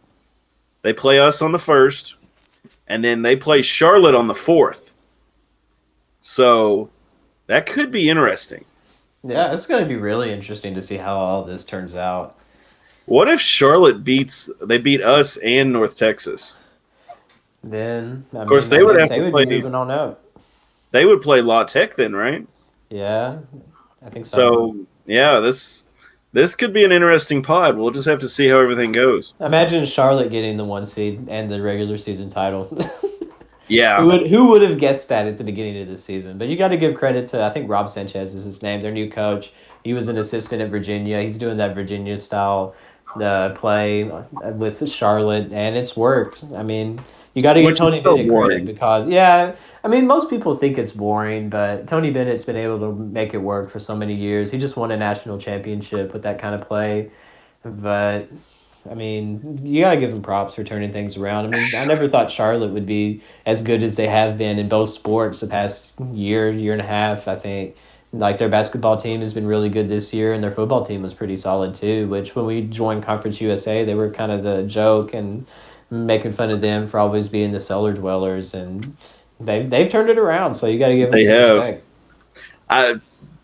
They play us on the 1st, and then they play Charlotte on the 4th. So that could be interesting. Yeah, it's going to be really interesting to see how all this turns out. What if Charlotte beat us and North Texas? Then, Of course, they I would guess have they to would play. be moving on up. They would play La Tech then, right? Yeah, I think so. So yeah, this could be an interesting pod. We'll just have to see how everything goes. Imagine Charlotte getting the 1 seed and the regular season title. Yeah, Who would have guessed that at the beginning of the season? But you got to give credit to, I think Rob Sanchez is his name, their new coach. He was an assistant at Virginia. He's doing that Virginia style play with Charlotte, and it's worked. I mean, you got to give Which is Tony so Bennett boring. credit because, yeah, I mean, most people think it's boring, but Tony Bennett's been able to make it work for so many years. He just won a national championship with that kind of play. But I mean, you gotta give them props for turning things around. I mean, I never thought Charlotte would be as good as they have been in both sports the past year and a half. I think like their basketball team has been really good this year, and their football team was pretty solid too. Which when we joined Conference USA, they were kind of the joke and making fun of them for always being the cellar dwellers, and they've turned it around. So you got to give them They some have. respect. I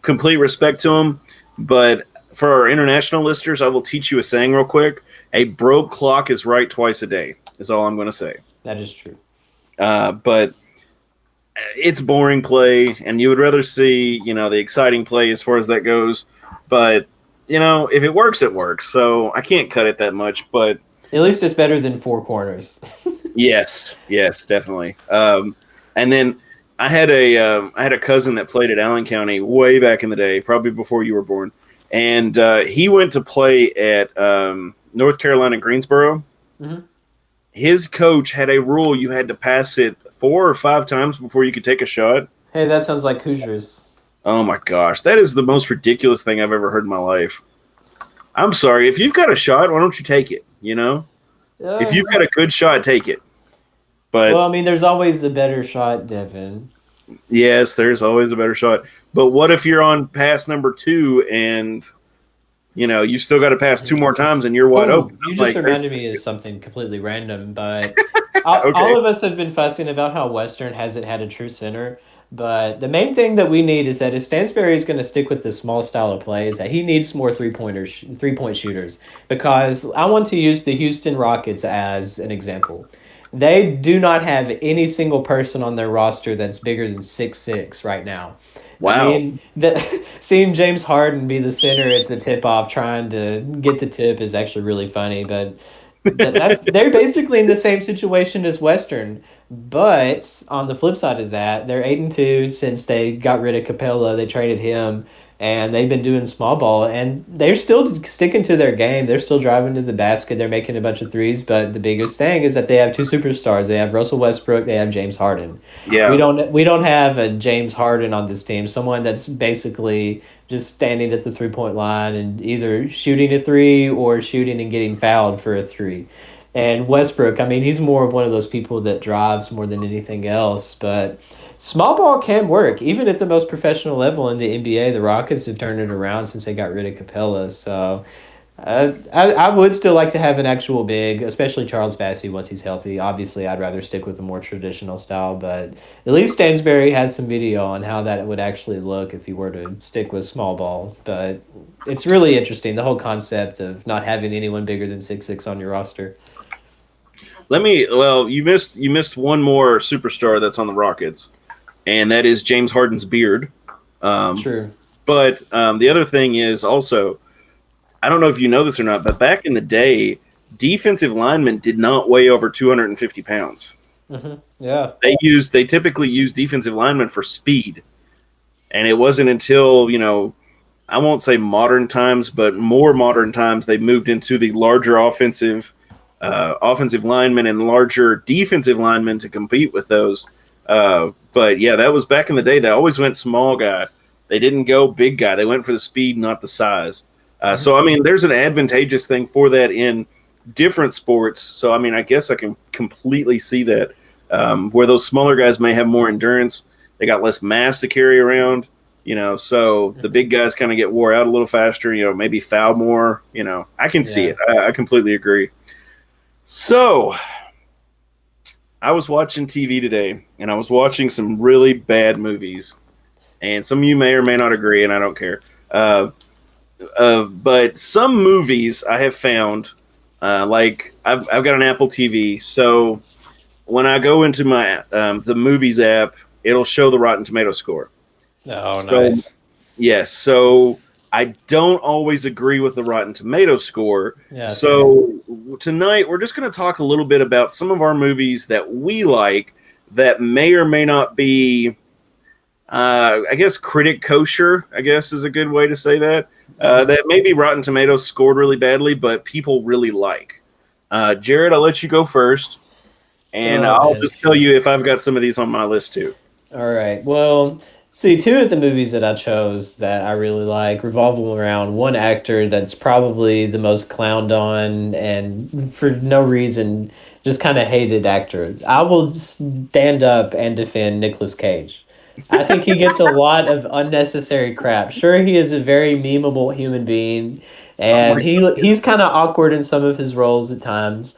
complete respect to them, but for our international listeners, I will teach you a saying real quick. A broke clock is right twice a day, is all I'm going to say. That is true. But it's boring play, and you would rather see, the exciting play as far as that goes. But, if it works, it works. So I can't cut it that much. But At least it's better than four corners. yes, definitely. And then I had a cousin that played at Allen County way back in the day, probably before you were born. And he went to play at North Carolina Greensboro. Mhm. His coach had a rule you had to pass it 4 or 5 times before you could take a shot. Hey, that sounds like Hoosiers. Oh my gosh, that is the most ridiculous thing I've ever heard in my life. I'm sorry, if you've got a shot, why don't you take it? If you've got a good shot, take it. But Well, I mean, there's always a better shot, Devin. yes, there's always a better shot. But what if you're on pass number 2 and you still got to pass 2 more times and you're wide open? You just reminded me of something completely random, but Okay. all of us have been fussing about how Western hasn't had a true center. But the main thing that we need is that if Stansbury is going to stick with this small style of play, is that he needs more 3-point shooters. Because I want to use the Houston Rockets as an example. They do not have any single person on their roster that's bigger than 6'6" right now. Wow. I mean, seeing James Harden be the center at the tip-off trying to get the tip is actually really funny. But they're basically in the same situation as Western. But on the flip side of that, they're 8-2 since they got rid of Capella. They traded him, and they've been doing small ball, and they're still sticking to their game. They're still driving to the basket. They're making a bunch of threes, but the biggest thing is that they have 2 superstars. They have Russell Westbrook. They have James Harden. Yeah. We don't have a James Harden on this team. Someone that's basically just standing at the 3-point line and either shooting a 3 or shooting and getting fouled for a 3. And Westbrook, I mean, he's more of one of those people that drives more than anything else. But small ball can work. Even at the most professional level in the NBA, the Rockets have turned it around since they got rid of Capella. So I would still like to have an actual big, especially Charles Bassey once he's healthy. Obviously, I'd rather stick with a more traditional style. But at least Stansbury has some video on how that would actually look if he were to stick with small ball. But it's really interesting, the whole concept of not having anyone bigger than 6'6" on your roster. You missed one more superstar that's on the Rockets, and that is James Harden's beard. True. But the other thing is also, I don't know if you know this or not, but back in the day, defensive linemen did not weigh over 250 pounds. Mm-hmm. Yeah. They typically use defensive linemen for speed, and it wasn't until I won't say modern times, but more modern times, they moved into the larger offensive linemen and larger defensive linemen to compete with those. But yeah, that was back in the day. They always went small guy. They didn't go big guy. They went for the speed, not the size. So I mean, there's an advantageous thing for that in different sports. So, I mean, I guess I can completely see that. Where those smaller guys may have more endurance, they got less mass to carry around, so the big guys kind of get wore out a little faster, maybe foul more, I can see Yeah. it. I completely agree. So, I was watching TV today, and I was watching some really bad movies. And some of you may or may not agree, and I don't care. But some movies I have found, like I've got an Apple TV, so when I go into my the movies app, it'll show the Rotten Tomato score. Oh, So, nice. yes, so I don't always agree with the Rotten Tomato score. Yeah. So tonight we're just going to talk a little bit about some of our movies that we like that may or may not be, I guess, critic kosher, I guess is a good way to say that. That maybe Rotten Tomatoes scored really badly, but people really like. Jared, I'll let you go first, and Oh, I'll man. just tell you if I've got some of these on my list too. All right. Well, see, two of the movies that I chose that I really like revolve around one actor that's probably the most clowned on and for no reason, just kind of hated actor. I will stand up and defend Nicolas Cage. I think he gets a lot of unnecessary crap. Sure, he is a very memeable human being, Oh my and he's kind of awkward in some of his roles at times.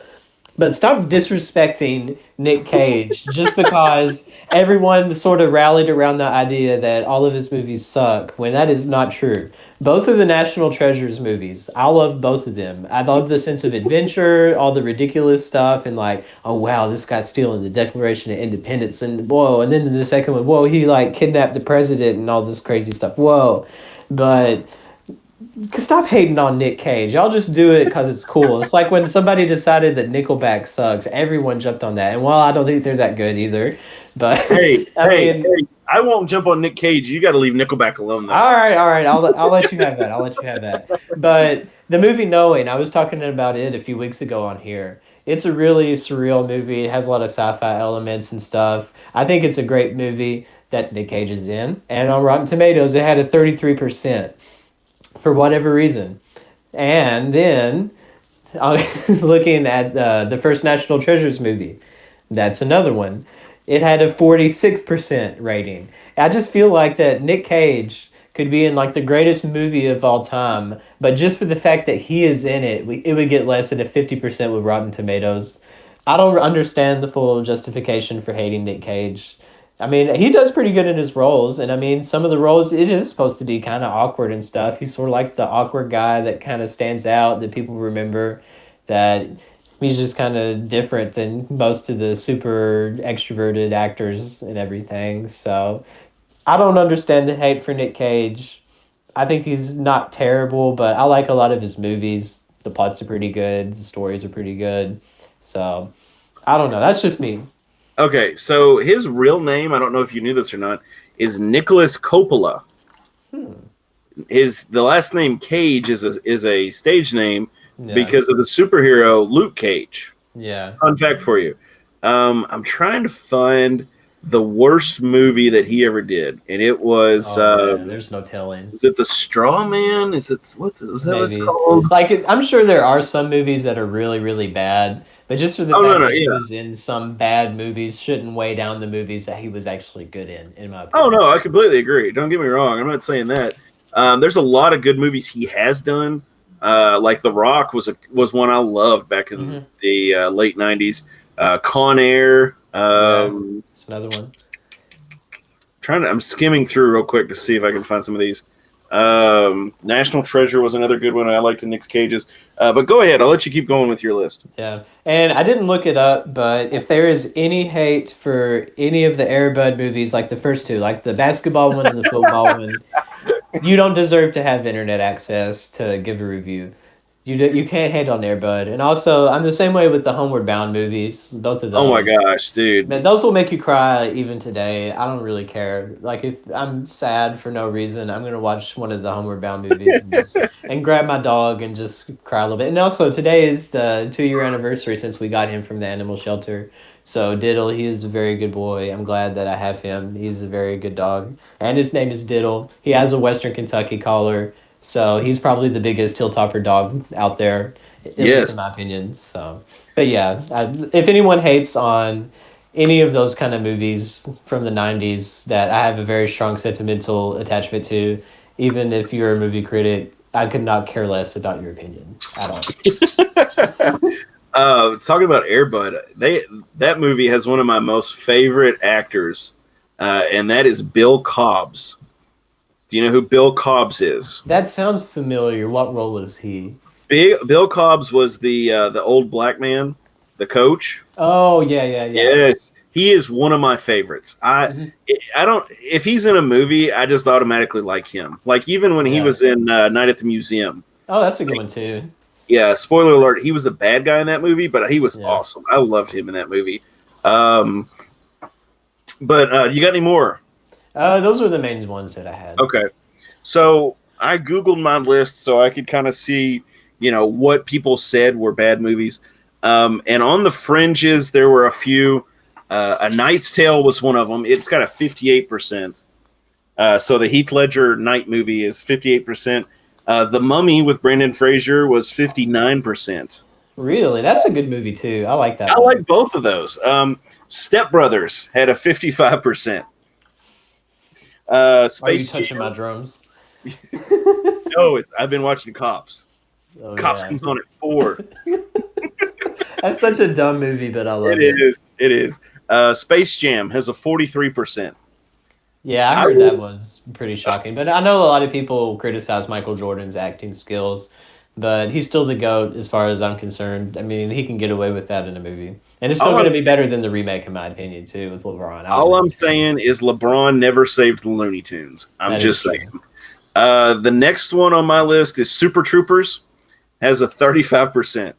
But stop disrespecting Nick Cage just because everyone sort of rallied around the idea that all of his movies suck when that is not true. Both of the National Treasures movies, I love both of them. I love the sense of adventure, all the ridiculous stuff, and like, oh wow, this guy's stealing the Declaration of Independence, and whoa, and then in the second one, whoa, he like kidnapped the president and all this crazy stuff, whoa. But stop hating on Nick Cage. Y'all just do it because it's cool. It's like when somebody decided that Nickelback sucks, everyone jumped on that. And while I don't think they're that good either, but Hey, I hey, mean, hey! I won't jump on Nick Cage. You got to leave Nickelback alone, though. all right. I'll let you have that. I'll let you have that. But the movie Knowing, I was talking about it a few weeks ago on here. It's a really surreal movie. It has a lot of sci-fi elements and stuff. I think it's a great movie that Nick Cage is in. And on Rotten Tomatoes, it had a 33% for whatever reason. And then looking at the first National Treasures movie, that's another one. It had a 46% rating. I just feel like that Nick Cage could be in like the greatest movie of all time, but just for the fact that he is in it, it would get less than a 50% with Rotten Tomatoes. I don't understand the full justification for hating Nick Cage. I mean, he does pretty good in his roles, and I mean, some of the roles, it is supposed to be kind of awkward and stuff. He's sort of like the awkward guy that kind of stands out, that people remember, that he's just kind of different than most of the super extroverted actors and everything. So I don't understand the hate for Nick Cage. I think he's not terrible, but I like a lot of his movies. The plots are pretty good, the stories are pretty good. So I don't know. That's just me. Okay, so his real name, I don't know if you knew this or not, is Nicholas Coppola. The last name Cage is a stage name Yeah. because of the superhero Luke Cage. Yeah. Fun fact for you. I'm trying to find the worst movie that he ever did, and it was Oh, man, there's no telling. is it The Straw Man? Was that what it's Maybe. called? Like, I'm sure there are some movies that are really, really bad, but just for the Oh, fact no, that he yeah. was in some bad movies shouldn't weigh down the movies that he was actually good in my Oh opinion. no, I completely agree. Don't get me wrong. I'm not saying that. There's a lot of good movies he has done. Like The Rock was one I loved back in the late '90s. Con Air. It's another one. I'm skimming through real quick to see if I can find some of these. National Treasure was another good one. I liked Nick Cage's. But go ahead. I'll let you keep going with your list. Yeah. And I didn't look it up, but if there is any hate for any of the Air Bud movies, like the first two, like the basketball one and the football one, you don't deserve to have internet access to give a review. You can't hate on Air Bud. And also, I'm the same way with the Homeward Bound movies, both of those. Oh my gosh, dude. Man, those will make you cry even today. I don't really care. Like, if I'm sad for no reason, I'm gonna watch one of the Homeward Bound movies and grab my dog and just cry a little bit. And also, today is the 2-year anniversary since we got him from the animal shelter. So Diddle, he is a very good boy. I'm glad that I have him. He's a very good dog, and his name is Diddle. He has a Western Kentucky collar. So he's probably the biggest Hilltopper dog out there, at least Yes. in my opinion. So, but yeah, if anyone hates on any of those kind of movies from the 90s that I have a very strong sentimental attachment to, even if you're a movie critic, I could not care less about your opinion at all. Talking about Air Bud, that movie has one of my most favorite actors, and that is Bill Cobbs. Do you know who Bill Cobbs is? That sounds familiar. What role was he? Bill Cobbs was the old black man, the coach. Oh, yeah, yeah, yeah. Yes, he is one of my favorites. Mhm. I don't if he's in a movie, I just automatically like him. Like even when he Yeah. was in Night at the Museum. Oh, that's a good one too. Yeah, spoiler alert, he was a bad guy in that movie, but he was Yeah. awesome. I loved him in that movie. But you got any more? Those were the main ones that I had. Okay. So I Googled my list so I could kind of see, what people said were bad movies. And on the fringes, there were a few. A Knight's Tale was one of them. It's got a 58%. So the Heath Ledger Knight movie is 58%. The Mummy with Brendan Fraser was 59%. Really? That's a good movie too. I like that I one. like both of those. Step Brothers had a 55%. Are you Space touching Jam. my drums? No, I've been watching Cops. Oh, Cops yeah. comes on at 4. That's such a dumb movie, but I love it. It is. Space Jam has a 43%. Yeah, I heard that was pretty shocking. But I know a lot of people criticize Michael Jordan's acting skills, but he's still the GOAT as far as I'm concerned. I mean, he can get away with that in a movie. And it's still going to be better than the remake, in my opinion, too, with LeBron. All I'm saying is LeBron never saved the Looney Tunes. I'm just saying. The next one on my list is Super Troopers, has a 35%.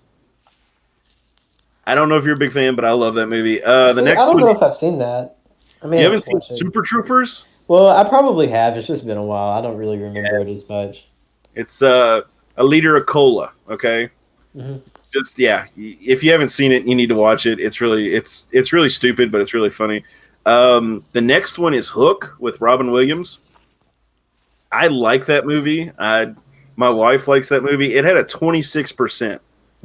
I don't know if you're a big fan, but I love that movie. The next I don't one, know if I've seen that. I mean, you haven't seen Super Troopers? Well, I probably have. It's just been a while. I don't really remember it as much. It's a liter of cola. Okay, Mhm. just if you haven't seen it, you need to watch it. It's really stupid, but it's really funny. The next one is Hook with Robin Williams. I like that movie. My wife likes that movie. It had a 26%.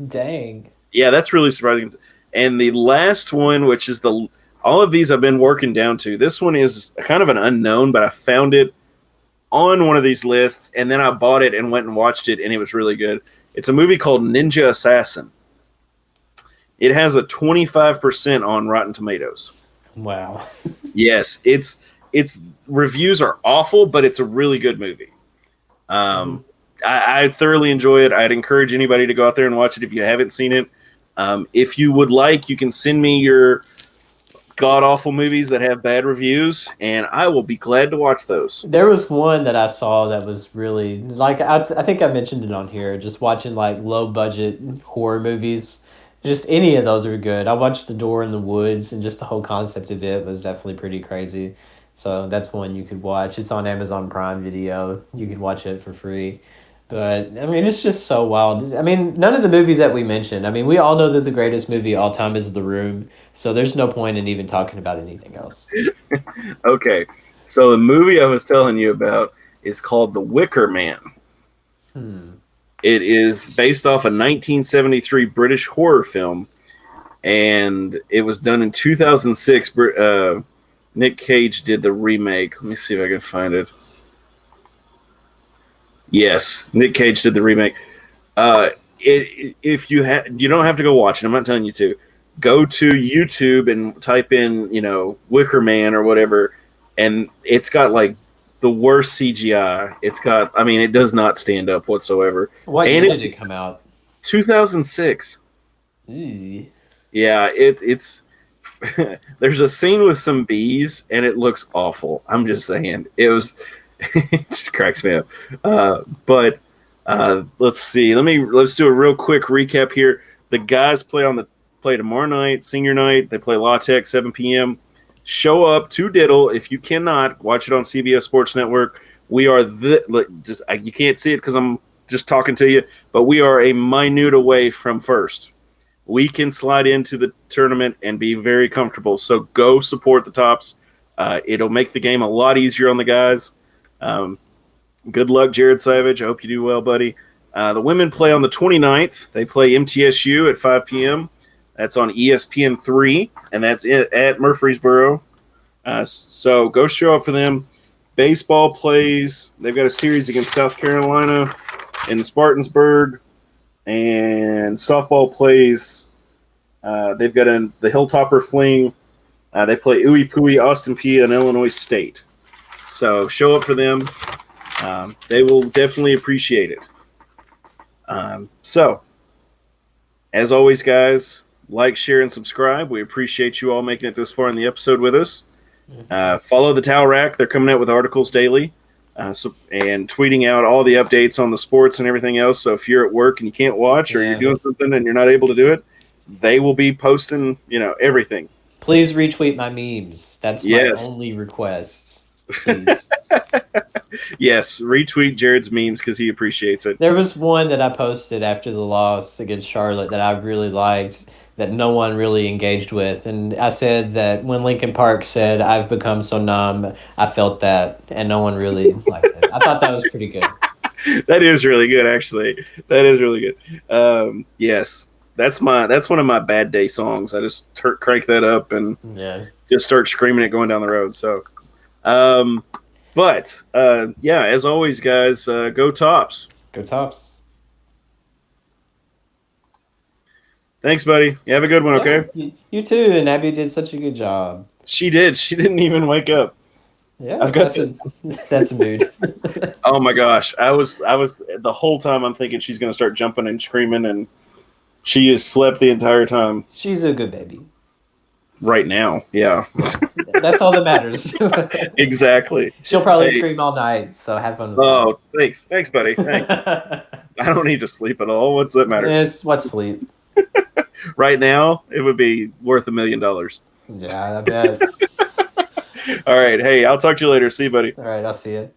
Dang. Yeah, that's really surprising. And the last one, which is all of these I've been working down to. This one is kind of an unknown, but I found it on one of these lists, and then I bought it and went and watched it, and it was really good. It's a movie called Ninja Assassin. It has a 25% on Rotten Tomatoes. Wow. Yes, its reviews are awful, but it's a really good movie. I thoroughly enjoy it. I'd encourage anybody to go out there and watch it if you haven't seen it. If you would like, you can send me your god-awful movies that have bad reviews, and I will be glad to watch those. There was one that I saw that was really, like, I think I mentioned it on here, just watching, like, low-budget horror movies. Just any of those are good. I watched The Door in the Woods, and just the whole concept of it was definitely pretty crazy. So that's one you could watch. It's on Amazon Prime Video. You could watch it for free. But, I mean, it's just so wild. I mean, none of the movies that we mentioned, I mean, we all know that the greatest movie of all time is The Room, so there's no point in even talking about anything else. Okay, so the movie I was telling you about is called The Wicker Man. It is based off a 1973 British horror film, and it was done in 2006. Nick Cage did the remake. Let me see if I can find it. Yes, Nick Cage did the remake. If you don't have to go watch it. I'm not telling you to. Go to YouTube and type in, Wicker Man or whatever, and it's got like the worst CGI. It does not stand up whatsoever. What year did it come out? 2006. Ew. Yeah, it's there's a scene with some bees, and it looks awful. I'm just saying, it just cracks me up. But let's see. Let's do a real quick recap here. The guys play tomorrow night, senior night. They play La Tech, 7 p.m. Show up to Diddle. If you cannot, watch it on CBS Sports Network. We are you can't see it because I'm just talking to you, but we are a minute away from first. We can slide into the tournament and be very comfortable. So go support the Tops. It'll make the game a lot easier on the guys. Good luck, Jared Savage. I hope you do well, buddy. The women play on the 29th. They play MTSU at 5 p.m. That's on ESPN3, and that's it at Murfreesboro. So go show up for them. Baseball plays. They've got a series against South Carolina in Spartansburg, and softball plays. They've got the Hilltopper Fling. They play Ooey Pooey, Austin Peay, and Illinois State. So show up for them. They will definitely appreciate it. So, as always, guys, like, share, and subscribe. We appreciate you all making it this far in the episode with us. Follow the Towel Rack. They're coming out with articles daily and tweeting out all the updates on the sports and everything else. So if you're at work and you can't watch or you're doing something and you're not able to do it, they will be posting, everything. Please retweet my memes. That's my only request. Please. Yes, retweet Jared's memes because he appreciates it. There was one that I posted after the loss against Charlotte that I really liked that no one really engaged with. And I said that when Linkin Park said, "I've become so numb," I felt that, and no one really liked it. I thought that was pretty good. That is really good, actually. That is really good. Yes. That's one of my bad day songs. I just crank that up and just start screaming it going down the road. So, as always, guys, go Tops. Go Tops. Thanks, buddy. You have a good one, okay? You too. And Abby did such a good job. She did. She didn't even wake up. Yeah, that's a mood. Oh my gosh, I was the whole time I'm thinking she's gonna start jumping and screaming, and she has slept the entire time. She's a good baby. Right now, yeah. That's all that matters. Exactly. She'll probably scream all night, so have fun with that. Thanks, buddy. Thanks. I don't need to sleep at all. What's that matter? Yes, what sleep? Right now, it would be worth $1 million. Yeah, I bet. All right. Hey, I'll talk to you later. See you, buddy. All right, I'll see you.